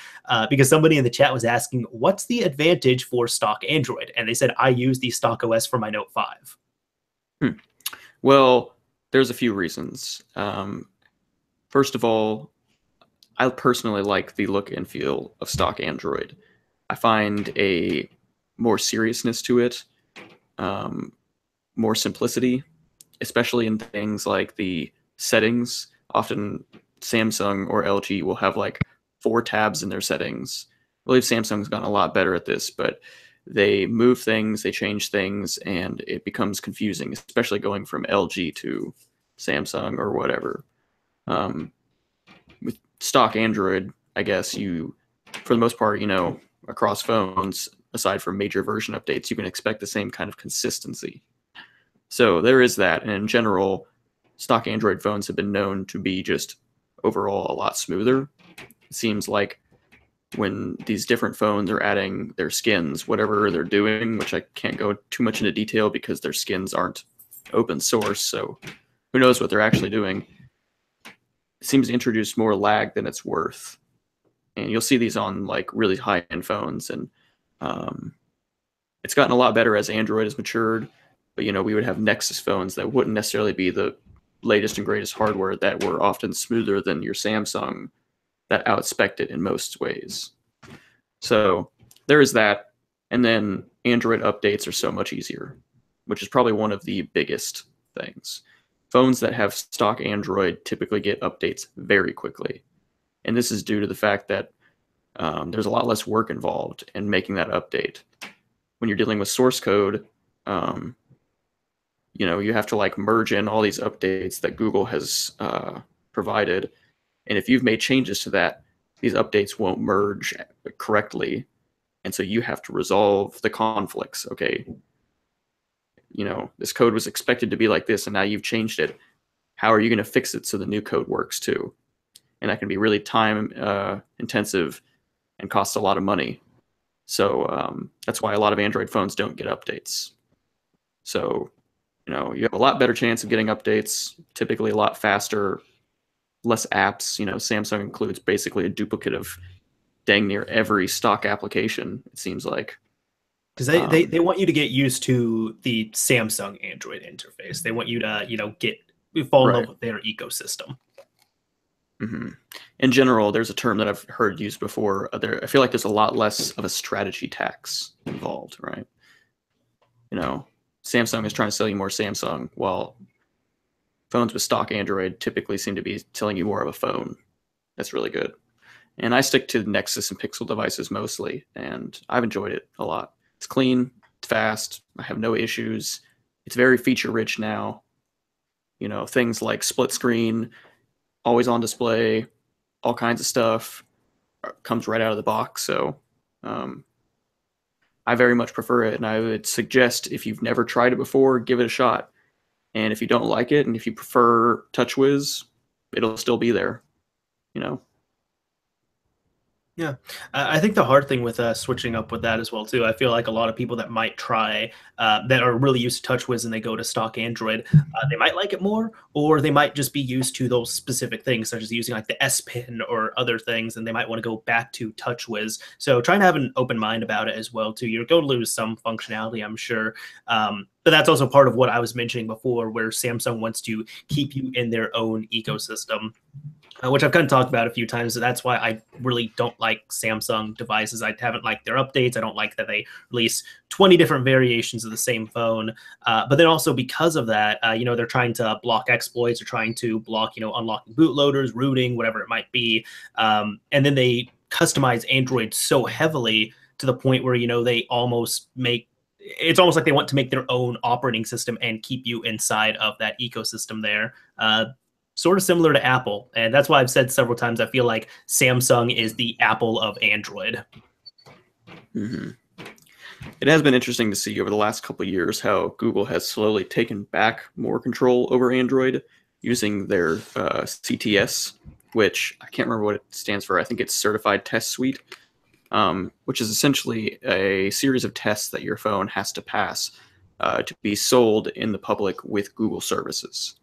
because somebody in the chat was asking, what's the advantage for stock Android? And they said, I use the stock OS for my Note 5. Well, there's a few reasons. First of all, I personally like the look and feel of stock Android. I find a more seriousness to it, more simplicity, especially in things like the settings. Often Samsung or LG will have like 4 tabs in their settings. I believe Samsung's gotten a lot better at this, but they move things, they change things, and it becomes confusing, especially going from LG to Samsung or whatever. With stock Android, I guess for the most part, across phones, aside from major version updates, you can expect the same kind of consistency. So there is that. And in general, stock Android phones have been known to be just overall a lot smoother. It seems like when these different phones are adding their skins, whatever they're doing, which I can't go too much into detail because their skins aren't open source, so who knows what they're actually doing, it seems to introduce more lag than it's worth. And you'll see these on like really high-end phones, and it's gotten a lot better as Android has matured, but we would have Nexus phones that wouldn't necessarily be the latest and greatest hardware that were often smoother than your Samsung that outspec it in most ways. So there is that. And then Android updates are so much easier, which is probably one of the biggest things. Phones that have stock Android typically get updates very quickly. And this is due to the fact that there's a lot less work involved in making that update. When you're dealing with source code, you have to like merge in all these updates that Google has provided. And if you've made changes to that, these updates won't merge correctly. And so you have to resolve the conflicts. Okay, this code was expected to be like this, and now you've changed it. How are you going to fix it so the new code works too? And that can be really time intensive and costs a lot of money. So that's why a lot of Android phones don't get updates. So, you have a lot better chance of getting updates, typically a lot faster, less apps. Samsung includes basically a duplicate of dang near every stock application, it seems like. Because they want you to get used to the Samsung Android interface. They want you to, fall in love with their ecosystem. Mm-hmm. In general, there's a term that I've heard used before. I feel like there's a lot less of a strategy tax involved, right? Samsung is trying to sell you more Samsung, while phones with stock Android typically seem to be selling you more of a phone. That's really good. And I stick to Nexus and Pixel devices mostly, and I've enjoyed it a lot. It's clean, it's fast, I have no issues. It's very feature-rich now. Things like split screen, always on display, all kinds of stuff comes right out of the box. So I very much prefer it, and I would suggest if you've never tried it before, give it a shot. And if you don't like it, and if you prefer TouchWiz, it'll still be there. Yeah, I think the hard thing with switching up with that as well too, I feel like a lot of people that might try that are really used to TouchWiz and they go to stock Android, they might like it more, or they might just be used to those specific things, such as using like the S Pen or other things, and they might want to go back to TouchWiz. So trying to have an open mind about it as well too. You're going to lose some functionality, I'm sure. But that's also part of what I was mentioning before, where Samsung wants to keep you in their own ecosystem. Which I've kind of talked about a few times. So that's why I really don't like Samsung devices. I haven't liked their updates. I don't like that they release 20 different variations of the same phone. But then also because of that, they're trying to block exploits, or trying to block, unlocking bootloaders, rooting, whatever it might be. And then they customize Android so heavily to the point where, they almost make it's almost like they want to make their own operating system and keep you inside of that ecosystem there. Sort of similar to Apple. And that's why I've said several times, I feel like Samsung is the Apple of Android. Mm-hmm. It has been interesting to see over the last couple of years how Google has slowly taken back more control over Android using their CTS, which I can't remember what it stands for. I think it's Certified Test Suite, which is essentially a series of tests that your phone has to pass to be sold in the public with Google services.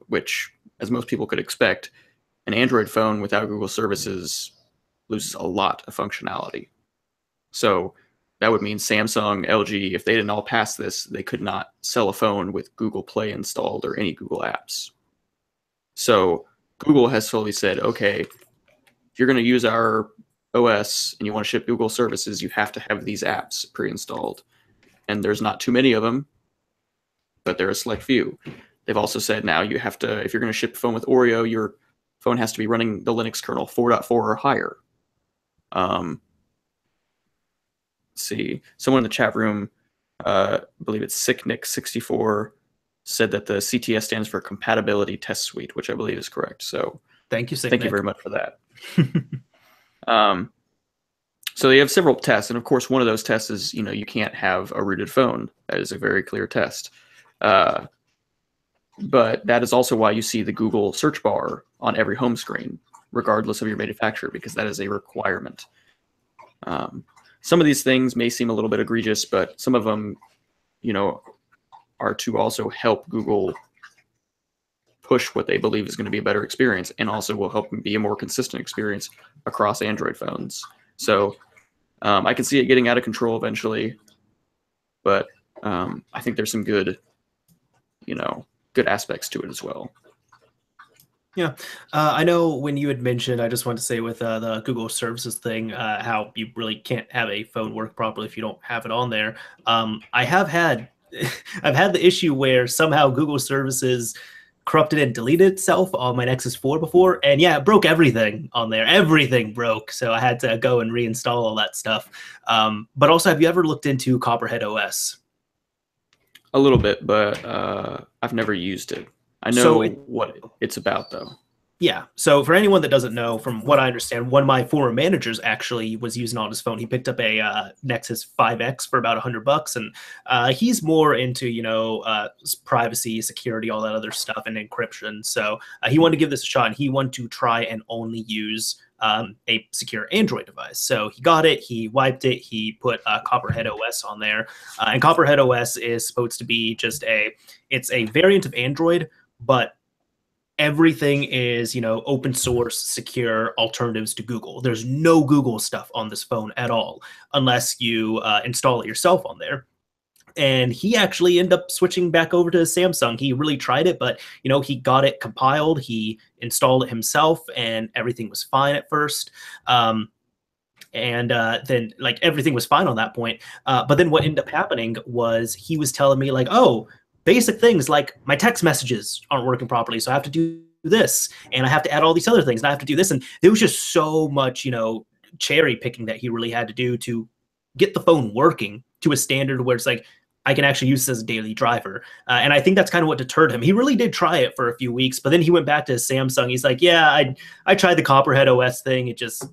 Which, as most people could expect, an Android phone without Google services loses a lot of functionality. So that would mean Samsung, LG, if they didn't all pass this, they could not sell a phone with Google Play installed or any Google apps. So Google has slowly said, okay, if you're going to use our OS and you want to ship Google services, you have to have these apps pre-installed. And there's not too many of them, but there are a select few. They've also said now you have to, if you're going to ship a phone with Oreo, your phone has to be running the Linux kernel 4.4 or higher. Let's see. Someone in the chat room, I believe it's SickNick64, said that the CTS stands for Compatibility Test Suite, which I believe is correct. So thank you, thank you very much for that. So you have several tests, and of course, one of those tests is you can't have a rooted phone. That is a very clear test. But that is also why you see the Google search bar on every home screen, regardless of your manufacturer, because that is a requirement. Some of these things may seem a little bit egregious, but some of them, are to also help Google push what they believe is going to be a better experience, and also will help them be a more consistent experience across Android phones. So I can see it getting out of control eventually, but I think there's some good, good aspects to it as well. Yeah, I know when you had mentioned, I just want to say with the Google Services thing, how you really can't have a phone work properly if you don't have it on there. I have had, I've had the issue where somehow Google Services corrupted and deleted itself on my Nexus 4 before, and yeah, it broke everything on there. Everything broke, so I had to go and reinstall all that stuff. But also, have you ever looked into Copperhead OS? A little bit, but I've never used it. I know what it's about, though. Yeah. So for anyone that doesn't know, from what I understand, one of my former managers actually was using it on his phone. He picked up a Nexus 5X for about $100, and he's more into privacy, security, all that other stuff, and encryption. So he wanted to give this a shot, and he wanted to try and only use a secure Android device. So he got it, he wiped it, he put Copperhead OS on there, and Copperhead OS is supposed to be just it's a variant of Android, but everything is, open source, secure alternatives to Google. There's no Google stuff on this phone at all, unless you install it yourself on there. And he actually ended up switching back over to Samsung. He really tried it, but he got it compiled, he installed it himself, and everything was fine at first. And then like everything was fine on that point. But then what ended up happening was he was telling me like, oh, basic things like my text messages aren't working properly, so I have to do this, and I have to add all these other things, and I have to do this. And there was just so much, cherry picking that he really had to do to get the phone working to a standard where it's like, I can actually use this as a daily driver. And I think that's kind of what deterred him. He really did try it for a few weeks, but then he went back to Samsung. He's like, yeah, I tried the Copperhead OS thing. It just,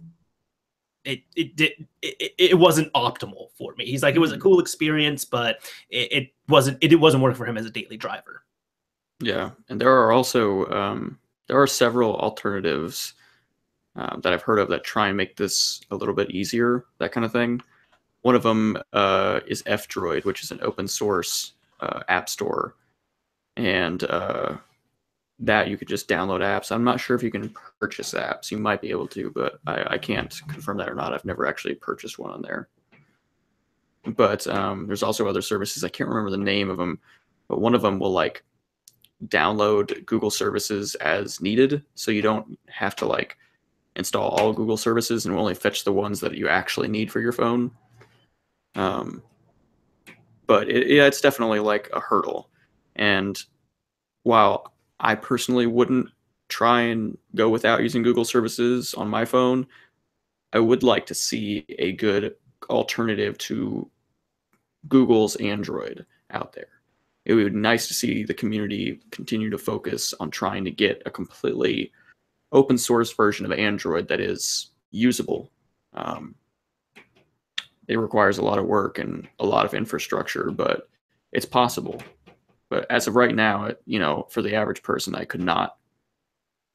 it wasn't optimal for me. He's like, it was a cool experience, but it wasn't working for him as a daily driver. Yeah, and there are also there are several alternatives that I've heard of that try and make this a little bit easier, that kind of thing. One of them is F-Droid, which is an open source app store, and that you could just download apps. I'm not sure if you can purchase apps. You might be able to, but I can't confirm that or not. I've never actually purchased one on there. But there's also other services. I can't remember the name of them, but one of them will like download Google services as needed, so you don't have to like install all Google services, and will only fetch the ones that you actually need for your phone. But it's definitely like a hurdle. And while I personally wouldn't try and go without using Google services on my phone, I would like to see a good alternative to Google's Android out there. It would be nice to see the community continue to focus on trying to get a completely open source version of Android that is usable. It requires a lot of work and a lot of infrastructure, but it's possible. But as of right now, for the average person, I could not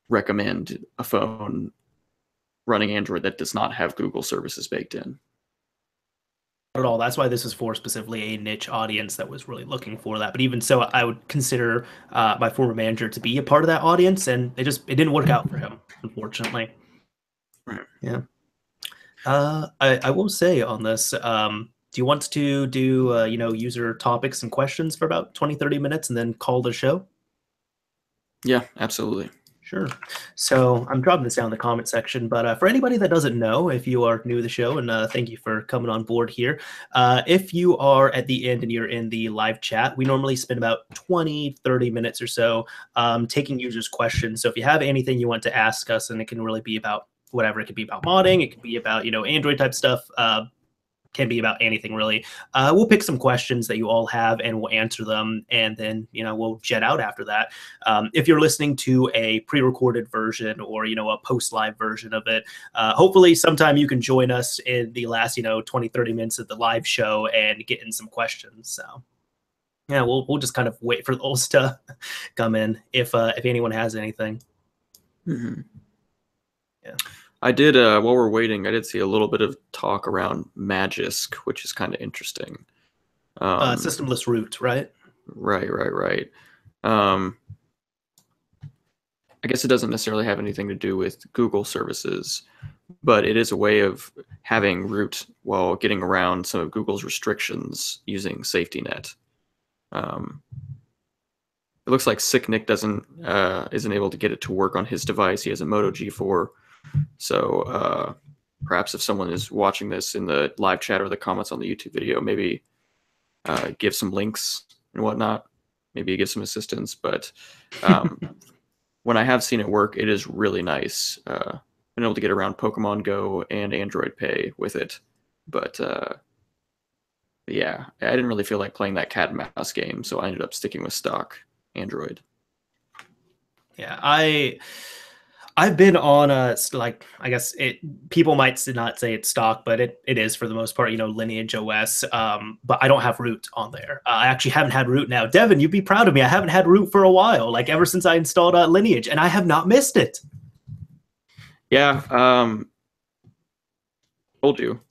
recommend a phone running Android that does not have Google services baked in. Not at all. That's why this is for specifically a niche audience that was really looking for that. But even so, I would consider my former manager to be a part of that audience, and it didn't work out for him, unfortunately. Right. Yeah. I will say on this, do you want to do, user topics and questions for about 20, 30 minutes and then call the show? Yeah, absolutely. Sure. So I'm dropping this down in the comment section, but for anybody that doesn't know, if you are new to the show, and thank you for coming on board here, if you are at the end and you're in the live chat, we normally spend about 20, 30 minutes or so taking users' questions. So if you have anything you want to ask us, and it can really be about whatever, it could be about modding, it could be about, Android type stuff, can be about anything really. We'll pick some questions that you all have and we'll answer them, and then we'll jet out after that. If you're listening to a pre-recorded version or a post-live version of it, hopefully sometime you can join us in the last 20, 30 minutes of the live show and get in some questions. So yeah, we'll just kind of wait for those to come in if anyone has anything. Mm-hmm. Yeah. I did, while we're waiting, I did see a little bit of talk around Magisk, which is kind of interesting. Systemless root, right? Right. I guess it doesn't necessarily have anything to do with Google services, but it is a way of having root while getting around some of Google's restrictions using SafetyNet. it looks like Sick Nick isn't able to get it to work on his device. He has a Moto G4. So perhaps if someone is watching this in the live chat or the comments on the YouTube video, maybe give some links and whatnot. Maybe give some assistance. But when I have seen it work, it is really nice. Been able to get around Pokemon Go and Android Pay with it. But yeah, I didn't really feel like playing that cat and mouse game, so I ended up sticking with stock Android. Yeah, I've been on like, I guess people might not say it's stock, but it is for the most part, Lineage OS. But I don't have root on there. I actually haven't had root now. Devin, you'd be proud of me. I haven't had root for a while, like ever since I installed Lineage, and I have not missed it. Yeah, told you.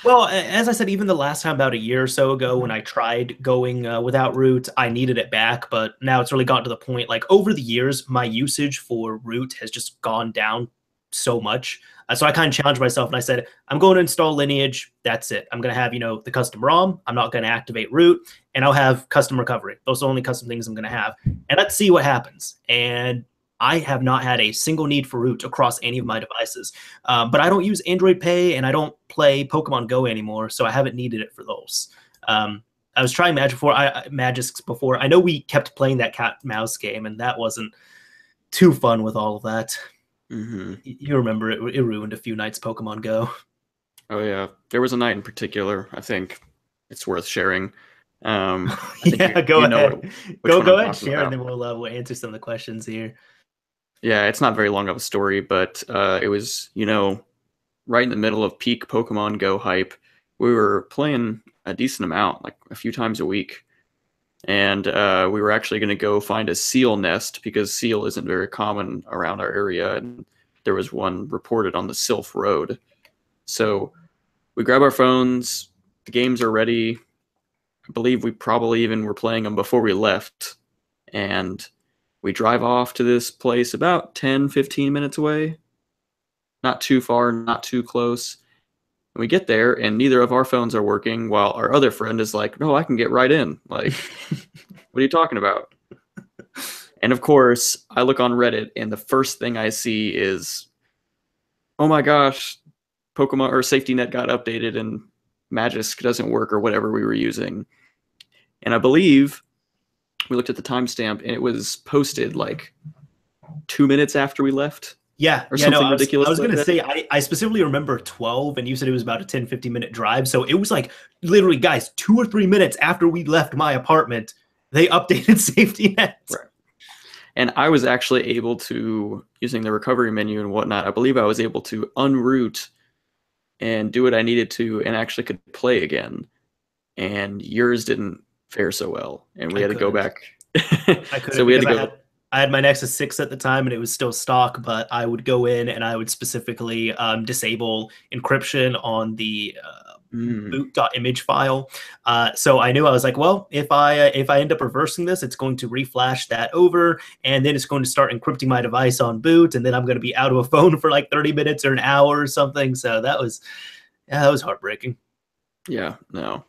Well, as I said, even the last time about a year or so ago when I tried going without root, I needed it back. But now it's really gotten to the point, like over the years, my usage for root has just gone down so much. So I kind of challenged myself and I said, I'm going to install Lineage. That's it. I'm going to have, the custom ROM. I'm not going to activate root, and I'll have custom recovery. Those are the only custom things I'm going to have. And let's see what happens. And I have not had a single need for root across any of my devices. But I don't use Android Pay, and I don't play Pokemon Go anymore, so I haven't needed it for those. I was trying Magisk before. I know we kept playing that cat-mouse game, and that wasn't too fun with all of that. Mm-hmm. You remember it ruined a few nights Pokemon Go. Oh, yeah. There was a night in particular, I think it's worth sharing. Yeah, go ahead. Go ahead, share, and then we'll answer some of the questions here. Yeah, it's not very long of a story, but it was, right in the middle of peak Pokemon Go hype. We were playing a decent amount, like a few times a week. And we were actually going to go find a seal nest because seal isn't very common around our area. And there was one reported on the Sylph Road. So we grab our phones, the games are ready. I believe we probably even were playing them before we left. And we drive off to this place about 10-15 minutes away. Not too far, not too close. And we get there, and neither of our phones are working, while our other friend is like, no, I can get right in. Like, what are you talking about? And of course, I look on Reddit, and the first thing I see is, oh my gosh, Pokemon or SafetyNet got updated, and Magisk doesn't work, or whatever we were using. And I believe we looked at the timestamp, and it was posted like 2 minutes after we left. Yeah, or something ridiculous. I was going to say, I specifically remember 12, and you said it was about a 10-15 minute drive. So it was like literally, guys, 2 or 3 minutes after we left my apartment, they updated SafetyNet. Right. And I was actually able to, using the recovery menu and whatnot, I believe I was able to unroot and do what I needed to, and actually could play again. And yours didn't fare so well, and we had to go back. So we had to go. I had my Nexus 6 at the time, and it was still stock, but I would go in and I would specifically disable encryption on the boot.image file. So I knew, I was like, well, if I end up reversing this, it's going to reflash that over, and then it's going to start encrypting my device on boot, and then I'm going to be out of a phone for like 30 minutes or an hour or something. So that was heartbreaking. Yeah, no.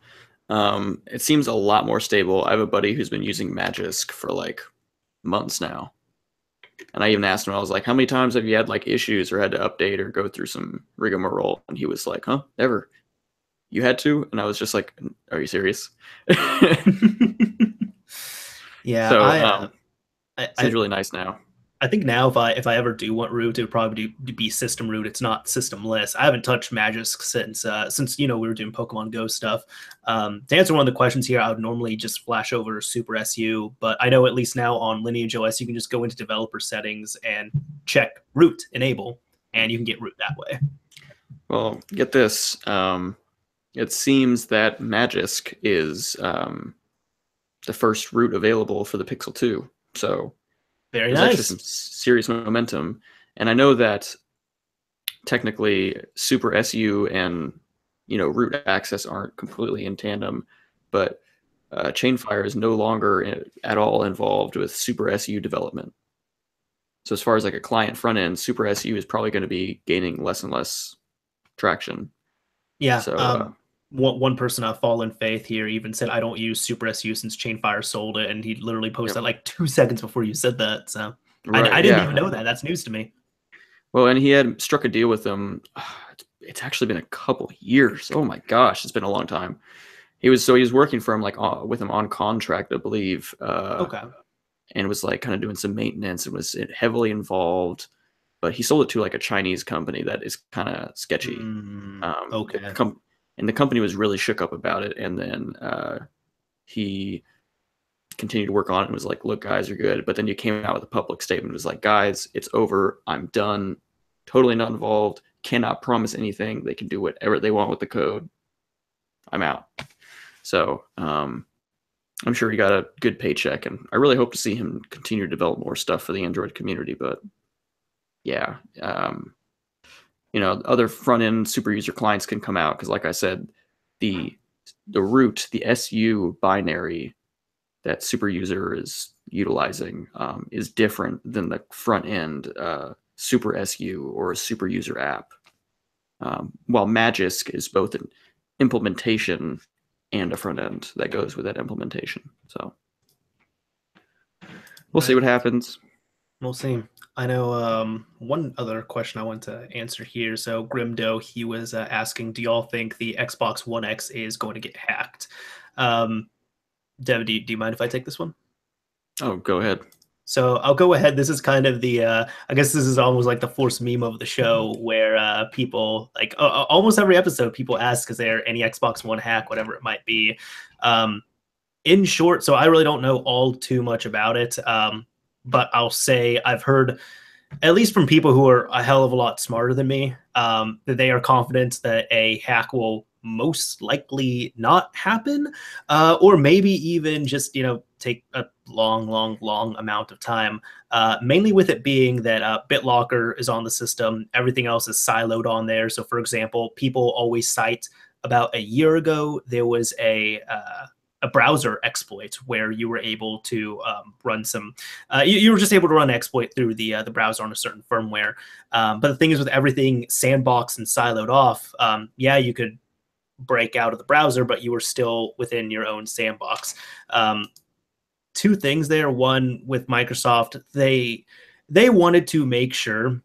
It seems a lot more stable. I have a buddy who's been using Magisk for like months now, and I even asked him, I was like, how many times have you had like issues or had to update or go through some rigmarole? And he was like, huh, never. You had to? And I was just like, are you serious? Yeah, so it's really nice now. I think now if I ever do want root, it would probably be system root. It's not systemless. I haven't touched Magisk since we were doing Pokemon Go stuff. To answer one of the questions here, I would normally just flash over SuperSU, but I know at least now on Lineage OS, you can just go into developer settings and check root enable, and you can get root that way. Well, get this. It seems that Magisk is the first root available for the Pixel 2. So very nice. There's actually some serious momentum. And I know that technically SuperSU and root access aren't completely in tandem, but Chainfire is no longer at all involved with SuperSU development. So as far as like a client front end, SuperSU is probably going to be gaining less and less traction. Yeah. So one person, Fallen Faith here, even said, "I don't use SuperSU since Chainfire sold it," and he literally posted that like 2 seconds before you said that. So Right, I didn't yeah. even know that. That's news to me. Well, and he had struck a deal with them. It's actually been a couple years. Oh my gosh, it's been a long time. He was working for him like with him on contract, I believe. Okay. And was like kind of doing some maintenance and was heavily involved. But he sold it to like a Chinese company that is kind of sketchy. Okay. And the company was really shook up about it. And then he continued to work on it and was like, "Look, guys, you're good." But then you came out with a public statement. It was like, "Guys, it's over. I'm done. Totally not involved. Cannot promise anything. They can do whatever they want with the code. I'm out." So I'm sure he got a good paycheck, and I really hope to see him continue to develop more stuff for the Android community. But yeah, other front end super user clients can come out because, like I said, the root, the SU binary that super user is utilizing is different than the front end super SU or a super user app. While Magisk is both an implementation and a front end that goes with that implementation. So we'll see what happens. We'll see. I know one other question I want to answer here. So Grimdo, he was asking, do y'all think the Xbox One X is going to get hacked? Devin, do you mind if I take this one? Oh, go ahead. So I'll go ahead. This is kind of the, I guess this is almost like the forced meme of the show where people, like almost every episode, people ask, is there any Xbox One hack, whatever it might be. In short, so I really don't know all too much about it, but I'll say I've heard, at least from people who are a hell of a lot smarter than me, that they are confident that a hack will most likely not happen, or maybe even just take a long amount of time, mainly with it being that BitLocker is on the system, everything else is siloed on there. So for example, people always cite about a year ago there was a browser exploit where you were able to run some, you were just able to run an exploit through the browser on a certain firmware. But the thing is, with everything sandboxed and siloed off, yeah, you could break out of the browser, but you were still within your own sandbox. Two things there. One, with Microsoft, they wanted to make sure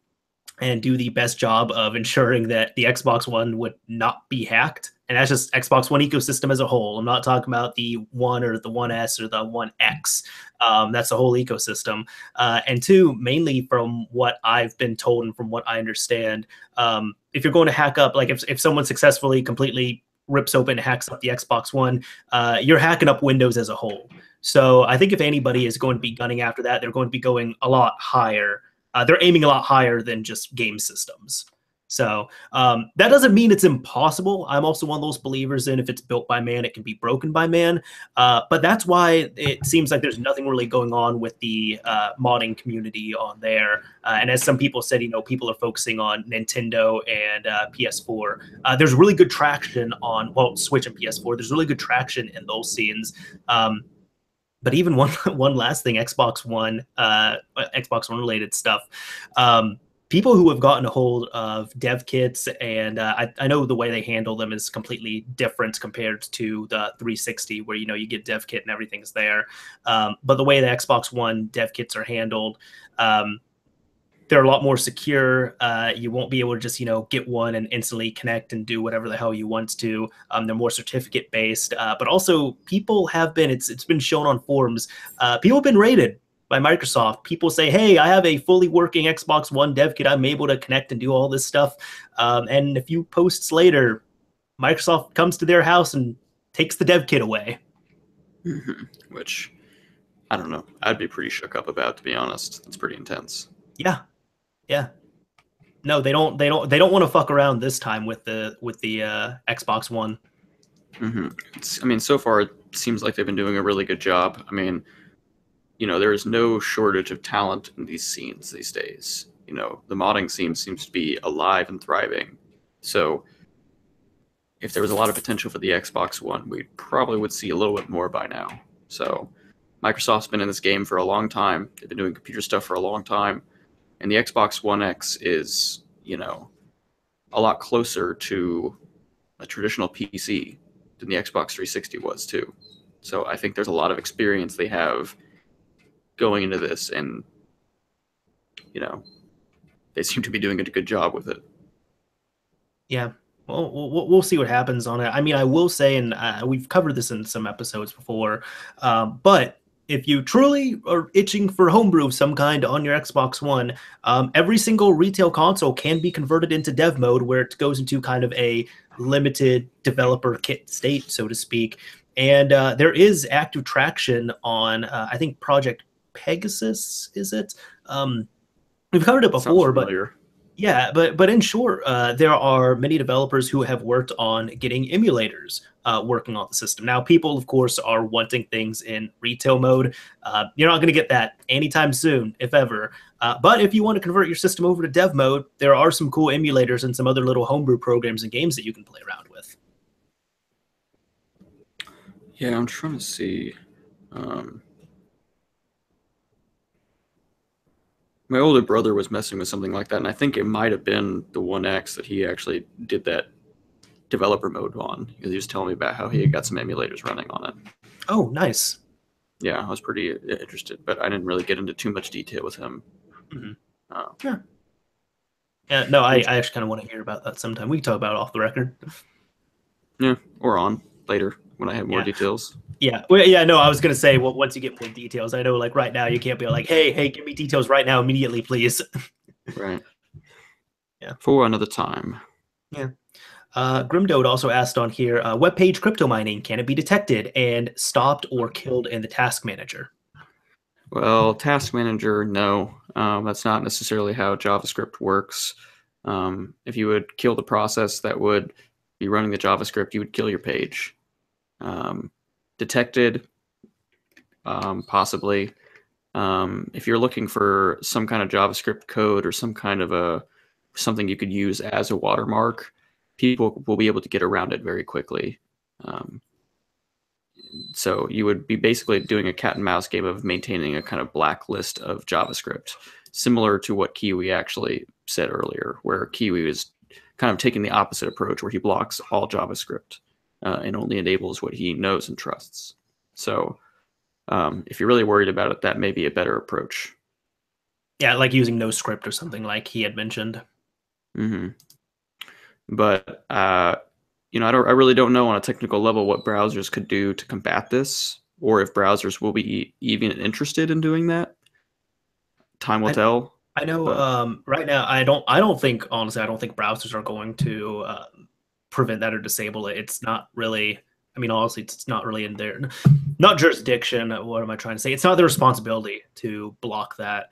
and do the best job of ensuring that the Xbox One would not be hacked. And that's just Xbox One ecosystem as a whole. I'm not talking about the One or the One S or the One X. That's the whole ecosystem. And two, mainly from what I've been told and from what I understand, if you're going to hack up, like if someone successfully completely rips open and hacks up the Xbox One, you're hacking up Windows as a whole. So I think if anybody is going to be gunning after that, they're going to be going a lot higher. They're aiming a lot higher than just game systems. So that doesn't mean it's impossible. I'm also one of those believers in if it's built by man, it can be broken by man. But that's why it seems like there's nothing really going on with the modding community on there. And as some people said, people are focusing on Nintendo and PS4. There's really good traction on, well, Switch and PS4. There's really good traction in those scenes. But even one last thing, Xbox One related stuff. People who have gotten a hold of dev kits, and I know the way they handle them is completely different compared to the 360, where you get dev kit and everything's there. But the way the Xbox One dev kits are handled, they're a lot more secure. You won't be able to just get one and instantly connect and do whatever the hell you want to. They're more certificate based, but also people have been. It's been shown on forums. People have been rated by Microsoft. People say, hey, I have a fully working Xbox One dev kit. I'm able to connect and do all this stuff. And a few posts later, Microsoft comes to their house and takes the dev kit away. Mm-hmm. Which, I don't know. I'd be pretty shook up about, to be honest. It's pretty intense. Yeah. No, they don't want to fuck around this time with the Xbox One. Mm-hmm. So far it seems like they've been doing a really good job. There is no shortage of talent in these scenes these days. The modding scene seems to be alive and thriving. So if there was a lot of potential for the Xbox One, we probably would see a little bit more by now. So Microsoft's been in this game for a long time. They've been doing computer stuff for a long time. And the Xbox One X is, a lot closer to a traditional PC than the Xbox 360 was too. So I think there's a lot of experience they have going into this, and you know, they seem to be doing a good job with it. Yeah. Well, we'll see what happens on it. I mean, I will say, and we've covered this in some episodes before, but if you truly are itching for homebrew of some kind on your Xbox One, every single retail console can be converted into dev mode, where it goes into kind of a limited developer kit state, so to speak. And there is active traction on, I think, Project Pegasus, is it? We've covered it before, but yeah, but in short, there are many developers who have worked on getting emulators working on the system. Now, people, of course, are wanting things in retail mode. You're not going to get that anytime soon, if ever. But if you want to convert your system over to dev mode, there are some cool emulators and some other little homebrew programs and games that you can play around with. Yeah, I'm trying to see. My older brother was messing with something like that, and I think it might have been the One X that he actually did that developer mode on, because he was telling me about how he had got some emulators running on it. Oh, nice. Yeah, I was pretty interested, but I didn't really get into too much detail with him. Yeah. Yeah, no, I actually kind of want to hear about that sometime. We can talk about it off the record. Yeah, or on later when I have more details. Yeah, well, yeah, no, I was gonna say, well, once you get more details, I know, like right now, you can't be like, hey, give me details right now, immediately, please. Right. Yeah. For another time. Yeah. Grimdode also asked on here, Webpage Cryptomining, can it be detected and stopped or killed in the task manager? Well, task manager, no. That's not necessarily how JavaScript works. If you would kill the process that would be running the JavaScript, you would kill your page. Detected, possibly. If you're looking for some kind of JavaScript code or some kind of something you could use as a watermark, people will be able to get around it very quickly. So you would be basically doing a cat and mouse game of maintaining a kind of blacklist of JavaScript, similar to what Kiwi actually said earlier, where Kiwi is kind of taking the opposite approach, where he blocks all JavaScript and only enables what he knows and trusts. So if you're really worried about it, that may be a better approach. Yeah, like using no script or something like he had mentioned. Mm-hmm. But I really don't know on a technical level what browsers could do to combat this, or if browsers will be even interested in doing that. Time will tell. I know. Right now, I don't think, honestly, I don't think browsers are going to prevent that or disable it. It's not really. I mean, honestly, it's not really in their, not jurisdiction. What am I trying to say? It's not their responsibility to block that.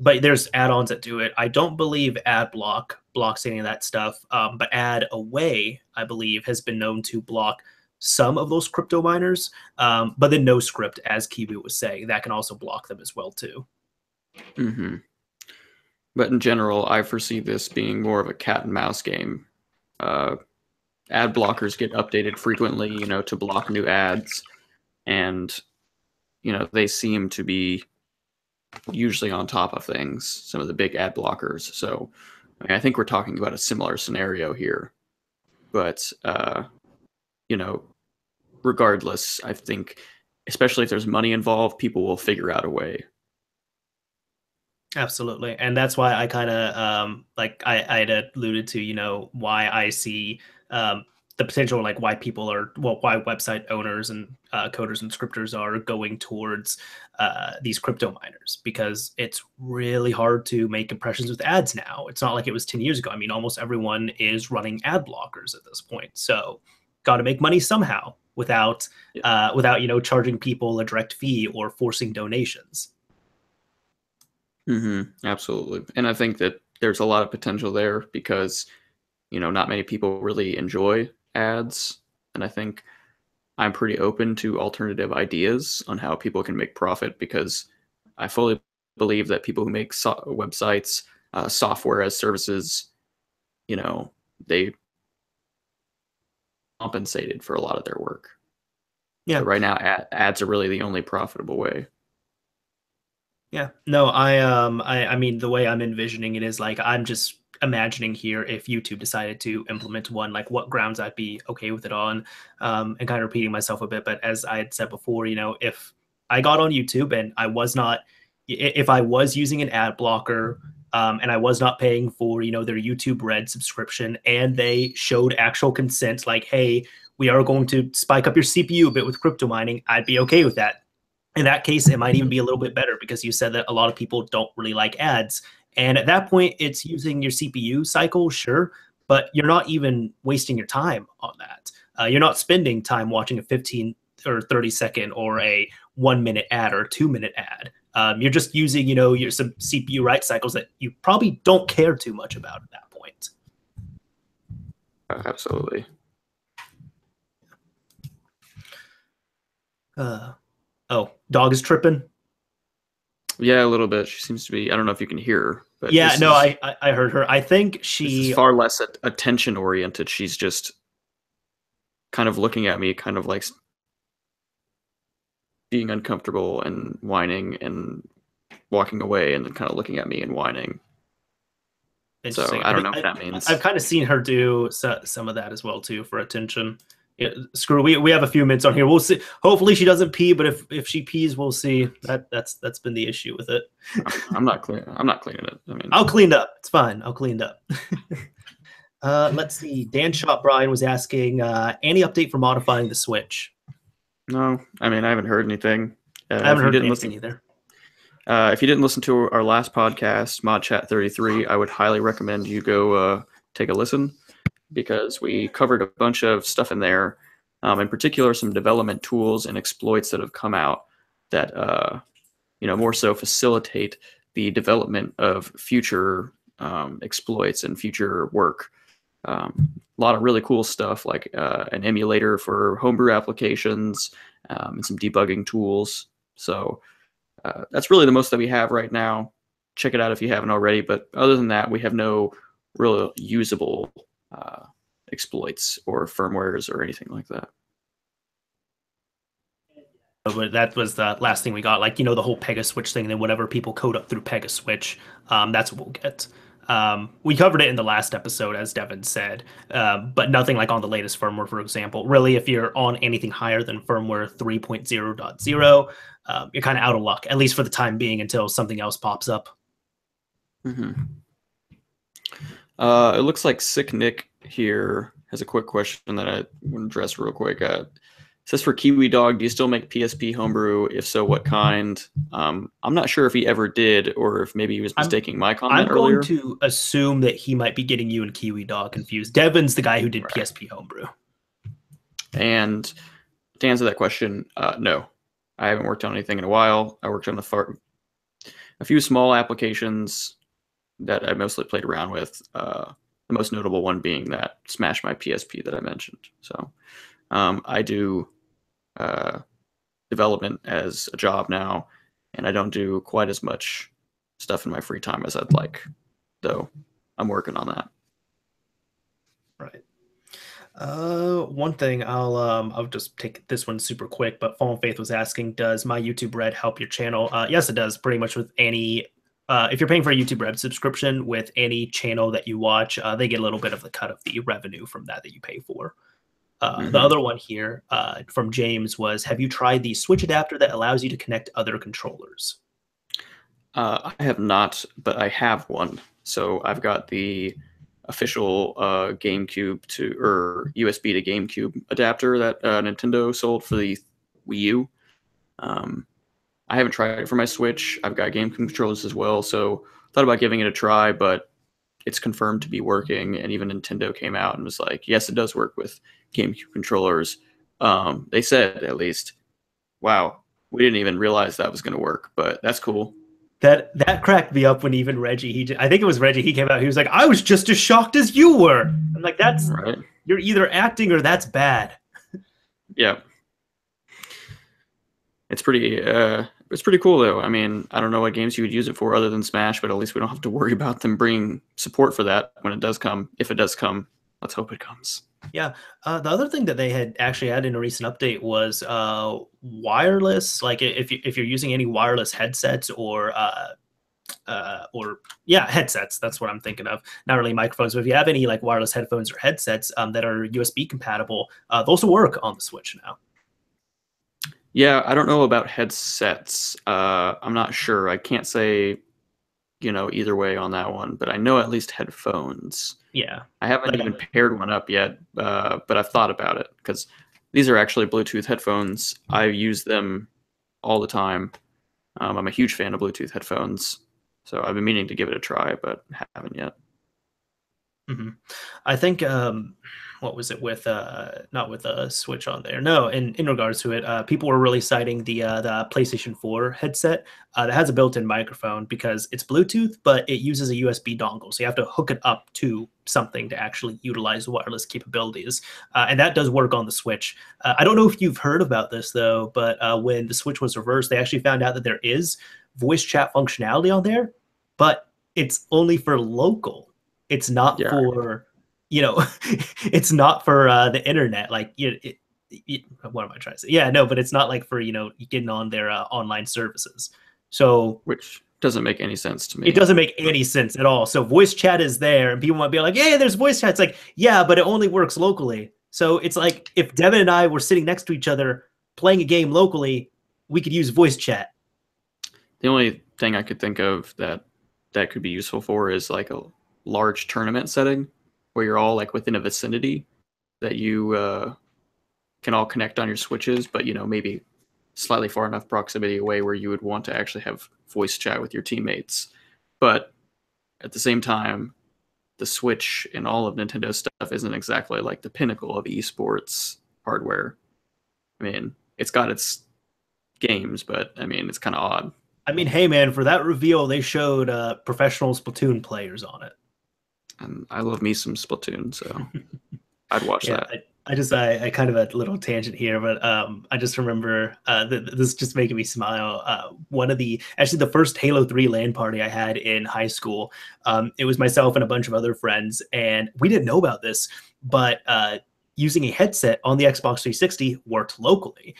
But there's add-ons that do it. I don't believe AdBlock blocks any of that stuff. But AdAway, I believe, has been known to block some of those crypto miners. But then NoScript, as Kiwi was saying, that can also block them as well too. Mm-hmm. But in general, I foresee this being more of a cat and mouse game. Ad blockers get updated frequently, to block new ads, and they seem to be usually on top of things, some of the big ad blockers. So I think we're talking about a similar scenario here, but regardless, I think, especially if there's money involved, people will figure out a way. Absolutely. And that's why I kind of I had alluded to, why I see the potential, like why people are, why website owners and coders and scripters are going towards these crypto miners, because it's really hard to make impressions with ads now. It's not like it was 10 years ago. I mean, almost everyone is running ad blockers at this point. So got to make money somehow without charging people a direct fee or forcing donations. Mm-hmm, absolutely. And I think that there's a lot of potential there because, not many people really enjoy ads. And I think I'm pretty open to alternative ideas on how people can make profit, because I fully believe that people who make websites, software as services, they compensated for a lot of their work. Yeah. But right now, ads are really the only profitable way. Yeah, no, I mean, the way I'm envisioning it is like, I'm just imagining here if YouTube decided to implement one, like what grounds I'd be okay with it on, and kind of repeating myself a bit. But as I had said before, if I got on YouTube and if I was using an ad blocker, and I was not paying for, their YouTube Red subscription, and they showed actual consent, like, hey, we are going to spike up your CPU a bit with crypto mining, I'd be okay with that. In that case, it might even be a little bit better because you said that a lot of people don't really like ads. And at that point, it's using your CPU cycle, sure, but you're not even wasting your time on that. You're not spending time watching a 15 or 30-second or a 1-minute ad or a 2-minute ad. You're just using, some CPU write cycles that you probably don't care too much about at that point. Absolutely. Oh, dog is tripping. Yeah, a little bit. She seems to be. I don't know if you can hear her, but yeah, no, I heard her. I think this is far less attention oriented. She's just kind of looking at me, kind of like being uncomfortable and whining and walking away, and then kind of looking at me and whining. So I don't know what that means. I've kind of seen her do some of that as well too for attention. Yeah, screw. We have a few minutes on here. We'll see. Hopefully she doesn't pee, but if she pees, we'll see. That's been the issue with it. I'm not cleaning it. I mean, I'll clean it up. It's fine. I'll clean it up. Let's see. Dan Shop Brian was asking any update for modifying the Switch. No, I mean I haven't heard anything. I haven't heard anything either. If you didn't listen to our last podcast, ModChat 33, I would highly recommend you go take a listen, because we covered a bunch of stuff in there, in particular some development tools and exploits that have come out that more so facilitate the development of future exploits and future work. A lot of really cool stuff, like an emulator for homebrew applications, and some debugging tools. So that's really the most that we have right now. Check it out if you haven't already. But other than that, we have no real usable exploits or firmwares or anything like that. But that was the last thing we got, like, the whole Pegaswitch thing, and then whatever people code up through Pegaswitch, that's what we'll get. We covered it in the last episode, as Devin said, but nothing like on the latest firmware, for example. Really, if you're on anything higher than firmware 3.0.0, you're kind of out of luck, at least for the time being, until something else pops up. Mm-hmm. It looks like Sick Nick here has a quick question that I want to address real quick. It says, for kiwidog, do you still make PSP homebrew? If so, what kind? I'm not sure if he ever did, or if maybe he was mistaking my comment earlier. I'm going to assume that he might be getting you and kiwidog confused. Devin's the guy who did PSP homebrew. And to answer that question, no. I haven't worked on anything in a while. I worked on a few small applications that I mostly played around with. The most notable one being that Smash My PSP that I mentioned. So I do development as a job now, and I don't do quite as much stuff in my free time as I'd like, though I'm working on that. Right. One thing I'll just take this one super quick, but Fallen Faith was asking, does my YouTube Red help your channel? Yes, it does. Pretty much with any, if you're paying for a YouTube Red subscription with any channel that you watch, they get a little bit of the cut of the revenue from that you pay for. The other one here from James was, have you tried the Switch adapter that allows you to connect other controllers? I have not, but I have one. So I've got the official GameCube or USB to GameCube adapter that Nintendo sold for the Wii U. I haven't tried it for my Switch. I've got GameCube controllers as well, so thought about giving it a try, but it's confirmed to be working, and even Nintendo came out and was like, yes, it does work with GameCube controllers. They said, at least, wow, we didn't even realize that was going to work, but that's cool. That cracked me up when even Reggie, I think it was Reggie, he came out, he was like, I was just as shocked as you were. I'm like, that's right. You're either acting or that's bad. Yeah. It's pretty cool though. I mean, I don't know what games you would use it for other than Smash, but at least we don't have to worry about them bringing support for that when it does come. If it does come, let's hope it comes. Yeah. The other thing that they had actually added in a recent update was wireless. Like if you're using any wireless headsets or headsets. That's what I'm thinking of. Not really microphones, but if you have any like wireless headphones or headsets that are USB compatible, those will work on the Switch now. Yeah, I don't know about headsets. I'm not sure. I can't say, either way on that one, but I know at least headphones. Yeah. I haven't even paired one up yet, but I've thought about it because these are actually Bluetooth headphones. I use them all the time. I'm a huge fan of Bluetooth headphones, so I've been meaning to give it a try, but haven't yet. Mm-hmm. I think what was it with not with a Switch on there? No, in regards to it, people were really citing the PlayStation 4 headset that has a built-in microphone because it's Bluetooth, but it uses a USB dongle, so you have to hook it up to something to actually utilize wireless capabilities, and that does work on the Switch. I don't know if you've heard about this though, but when the Switch was reversed, they actually found out that there is voice chat functionality on there, but it's only for local. It's not for, it's not for the internet. Like, what am I trying to say? Yeah, no, but it's not like for, getting on their online services. So, which doesn't make any sense to me. It doesn't make any sense at all. So voice chat is there and people might be like, yeah, there's voice chat. It's like, yeah, but it only works locally. So it's like if Devin and I were sitting next to each other playing a game locally, we could use voice chat. The only thing I could think of that could be useful for is like a large tournament setting where you're all like within a vicinity that you can all connect on your switches, but maybe slightly far enough proximity away where you would want to actually have voice chat with your teammates. But at the same time, the Switch and all of Nintendo stuff isn't exactly like the pinnacle of esports hardware. I mean, it's got its games, but I mean, it's kind of odd. I mean, hey man, for that reveal, they showed professional Splatoon players on it. And I love me some Splatoon, so I'd watch that. I kind of a little tangent here, but I just remember this just making me smile. One of the first Halo 3 LAN party I had in high school, it was myself and a bunch of other friends, and we didn't know about this, but using a headset on the Xbox 360 worked locally.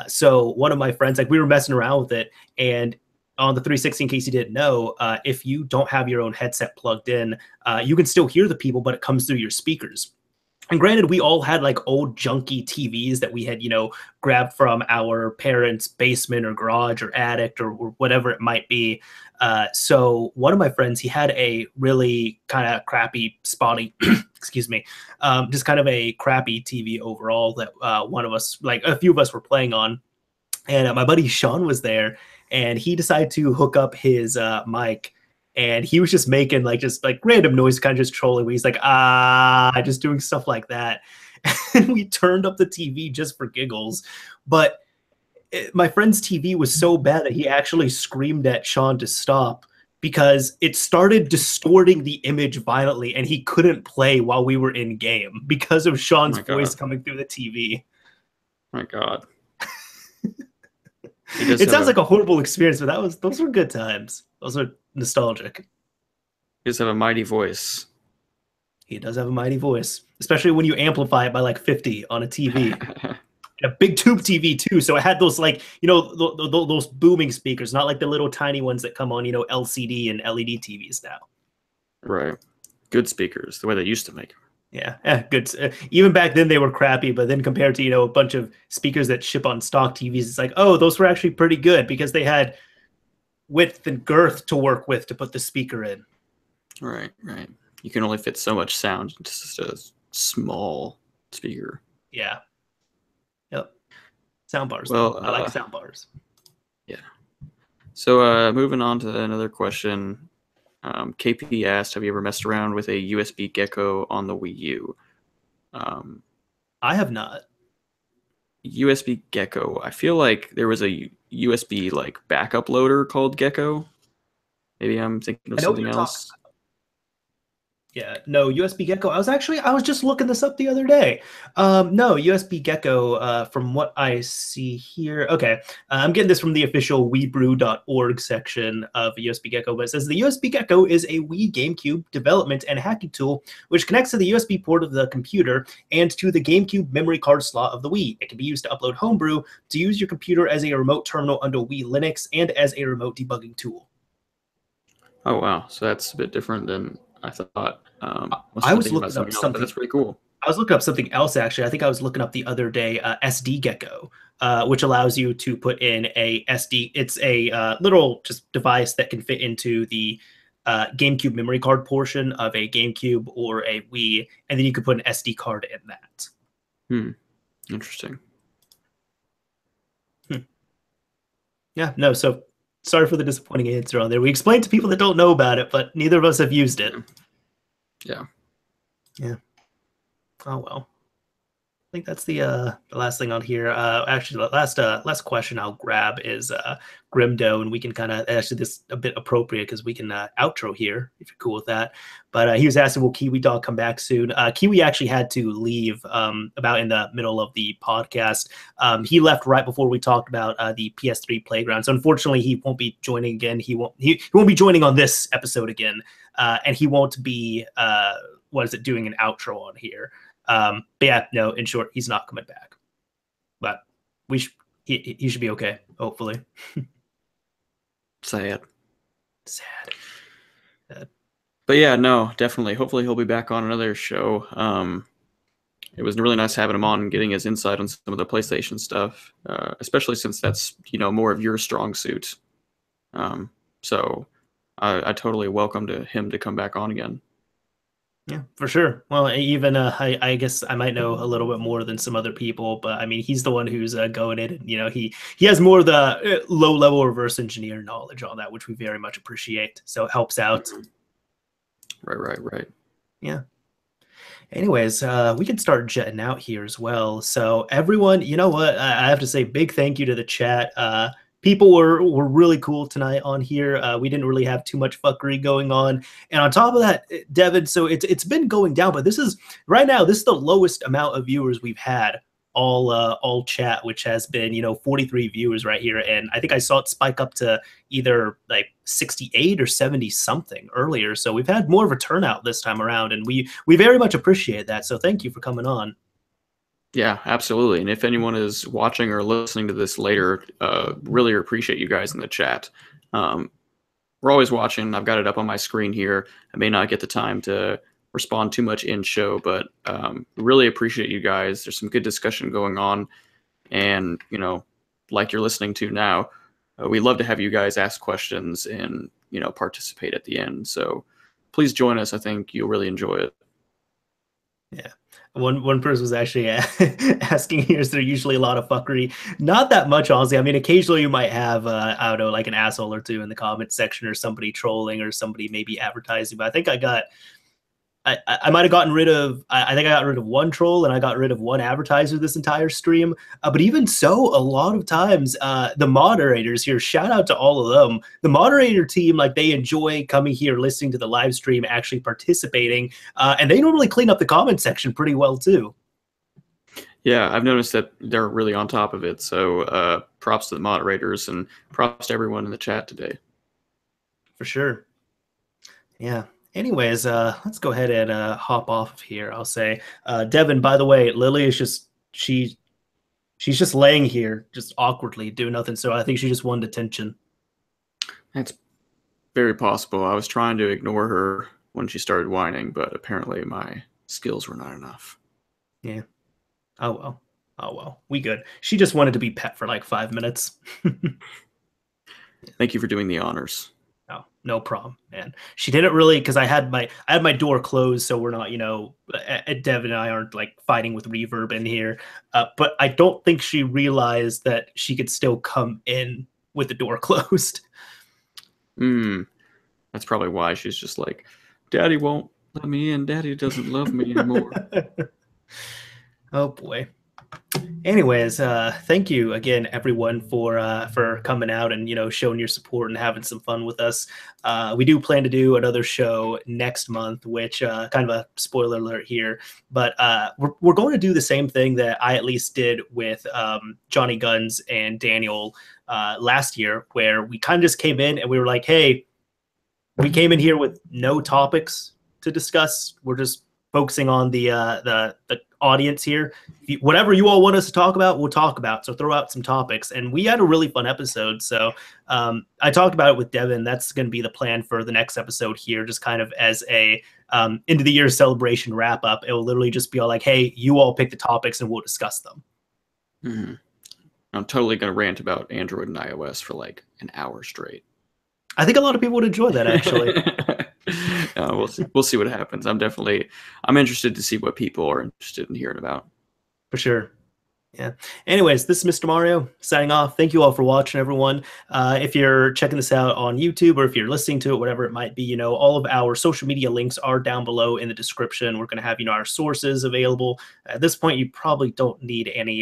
So one of my friends, like we were messing around with it, and on the 360, in case you didn't know, if you don't have your own headset plugged in, you can still hear the people, but it comes through your speakers. And granted, we all had like old junky TVs that we had, grabbed from our parents' basement or garage or attic or whatever it might be. So one of my friends, he had a really kind of crappy, spotty, excuse me, just kind of a crappy TV overall that one of us, like a few of us were playing on. And my buddy Sean was there, and he decided to hook up his mic, and he was just making just random noise, kind of just trolling. He's like, just doing stuff like that. And we turned up the TV just for giggles. But my friend's TV was so bad that he actually screamed at Sean to stop because it started distorting the image violently, and he couldn't play while we were in game because of Sean's voice coming through the TV. My God. It sounds like a horrible experience, but those were good times. Those are nostalgic. He does have a mighty voice. He does have a mighty voice, especially when you amplify it by like 50 on a TV. A big tube TV too, so it had those those booming speakers, not like the little tiny ones that come on LCD and LED TVs now. Right, good speakers, the way they used to make them. Yeah, good. Even back then they were crappy, but then compared to a bunch of speakers that ship on stock TVs, it's like, oh, those were actually pretty good because they had width and girth to work with to put the speaker in. Right. You can only fit so much sound into just a small speaker. Yeah. Yep. Sound bars. Well, I like sound bars. Yeah. So moving on to another question. KP asked, have you ever messed around with a USB Gecko on the Wii U? I have not. USB Gecko. I feel like there was a USB backup loader called Gecko. Maybe I'm thinking of something else. Yeah, no, USB Gecko. I was just looking this up the other day. No, USB Gecko, from what I see here. Okay, I'm getting this from the official WeBrew.org section of USB Gecko, but it says the USB Gecko is a Wii GameCube development and hacking tool which connects to the USB port of the computer and to the GameCube memory card slot of the Wii. It can be used to upload Homebrew, to use your computer as a remote terminal under Wii Linux, and as a remote debugging tool. Oh wow, so that's a bit different than I thought. I was looking up else, something. but that's pretty cool. I was looking up something else actually. I think I was looking up the other day SD Gecko, which allows you to put in a SD. It's a little just device that can fit into the GameCube memory card portion of a GameCube or a Wii, and then you could put an SD card in that. Interesting. Yeah, no. So sorry for the disappointing answer on there. We explained to people that don't know about it, but neither of us have used it. Yeah. Oh well. I think that's the last thing on here. Actually, the last question I'll grab is Grimdo, and we can kind of actually this a bit appropriate because we can outro here if you're cool with that. But he was asking, will kiwidog come back soon? Kiwi actually had to leave about in the middle of the podcast. He left right before we talked about the PS3 Playground. So unfortunately, he won't be joining again. He won't be joining on this episode again, and he won't be doing an outro on here. But yeah, no, in short, he's not coming back. But he should be okay, hopefully. Sad. But yeah, no, definitely. Hopefully he'll be back on another show. It was really nice having him on and getting his insight on some of the PlayStation stuff, especially since that's, more of your strong suit. So I totally welcomed him to come back on again. Yeah, for sure. Well, even I guess I might know a little bit more than some other people, but I mean, he's the one who's going in, and he has more of the low-level reverse engineer knowledge on that, which we very much appreciate. So it helps out. Right. Yeah. Anyways, we can start jetting out here as well. So everyone, you know what? I have to say big thank you to the chat. People were really cool tonight on here. We didn't really have too much fuckery going on. And on top of that, Devin, so it's been going down, but this is the lowest amount of viewers we've had all chat, which has been 43 viewers right here, and I think I saw it spike up to either like 68 or 70 something earlier. So we've had more of a turnout this time around, and we very much appreciate that. So thank you for coming on. Yeah, absolutely. And if anyone is watching or listening to this later, really appreciate you guys in the chat. We're always watching. I've got it up on my screen here. I may not get the time to respond too much in show, but really appreciate you guys. There's some good discussion going on, and like you're listening to now, we love to have you guys ask questions and participate at the end. So please join us. I think you'll really enjoy it. Yeah. One person was actually asking here, is there usually a lot of fuckery? Not that much, honestly. I mean, occasionally you might have, I don't know, like an asshole or two in the comment section, or somebody trolling, or somebody maybe advertising. But I think I might have gotten rid of, I think I got rid of one troll, and I got rid of one advertiser this entire stream. But even so, a lot of times, the moderators here, shout out to all of them. The moderator team, like, they enjoy coming here, listening to the live stream, actually participating. And they normally clean up the comment section pretty well, too. Yeah, I've noticed that they're really on top of it. So props to the moderators, and props to everyone in the chat today. For sure. Yeah. Anyways, let's go ahead and hop off of here. I'll say, Devin, by the way, Lily is just, she's just laying here, just awkwardly doing nothing. So I think she just wanted attention. That's very possible. I was trying to ignore her when she started whining, but apparently my skills were not enough. Yeah. Oh well. We good. She just wanted to be pet for like 5 minutes. Thank you for doing the honors. No problem, man. She didn't really, because I had my door closed, so we're not, Devin and I aren't like fighting with reverb in here. But I don't think she realized that she could still come in with the door closed. That's probably why she's just like, Daddy won't let me in. Daddy doesn't love me anymore. Oh boy. Anyways, thank you again, everyone, for coming out and showing your support and having some fun with us. We do plan to do another show next month, which kind of a spoiler alert here, but we're going to do the same thing that I at least did with Johnny Guns and Daniel last year, where we kind of just came in and we were like, hey, we came in here with no topics to discuss. We're just focusing on the audience here, whatever you all want us to talk about, we'll talk about. So throw out some topics. And we had a really fun episode. So I talked about it with Devin. That's going to be the plan for the next episode here, just kind of as a end of the year celebration wrap up. It will literally just be all like, hey, you all pick the topics and we'll discuss them. Mm-hmm. I'm totally going to rant about Android and iOS for like an hour straight. I think a lot of people would enjoy that, actually. We'll see what happens. I'm interested to see what people are interested in hearing about. For sure. Yeah. Anyways, this is Mr. Mario signing off. Thank you all for watching, everyone. If you're checking this out on YouTube or if you're listening to it, whatever it might be, all of our social media links are down below in the description. We're going to have, our sources available. At this point, you probably don't need any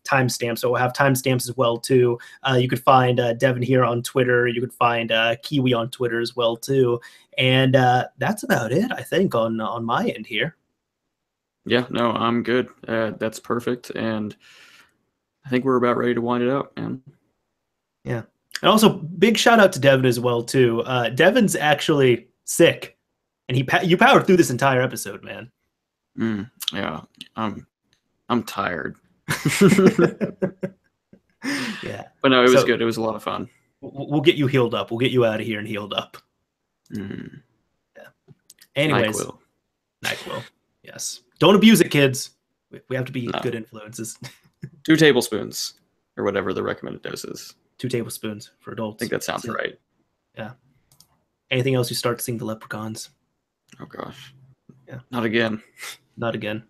timestamps, so we'll have timestamps as well, too. You could find Devin here on Twitter. You could find Kiwi on Twitter as well, too. And that's about it, I think, on my end here. Yeah, no, I'm good. That's perfect. And I think we're about ready to wind it up, man. Yeah. And also, big shout out to Devin as well, too. Devin's actually sick. And you powered through this entire episode, man. Yeah, I'm tired. Yeah. But no, it was good. It was a lot of fun. We'll get you healed up. We'll get you out of here and healed up. Yeah. Anyways. NyQuil. Yes. Don't abuse it, kids. We have to be good influences. 2 tablespoons, or whatever the recommended dose is. 2 tablespoons for adults. I think that sounds right. Yeah. Anything else, you start seeing the leprechauns. Oh, gosh. Yeah. Not again. Not again.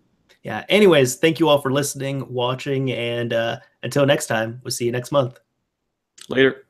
Yeah. Anyways, thank you all for listening, watching, and until next time, we'll see you next month. Later.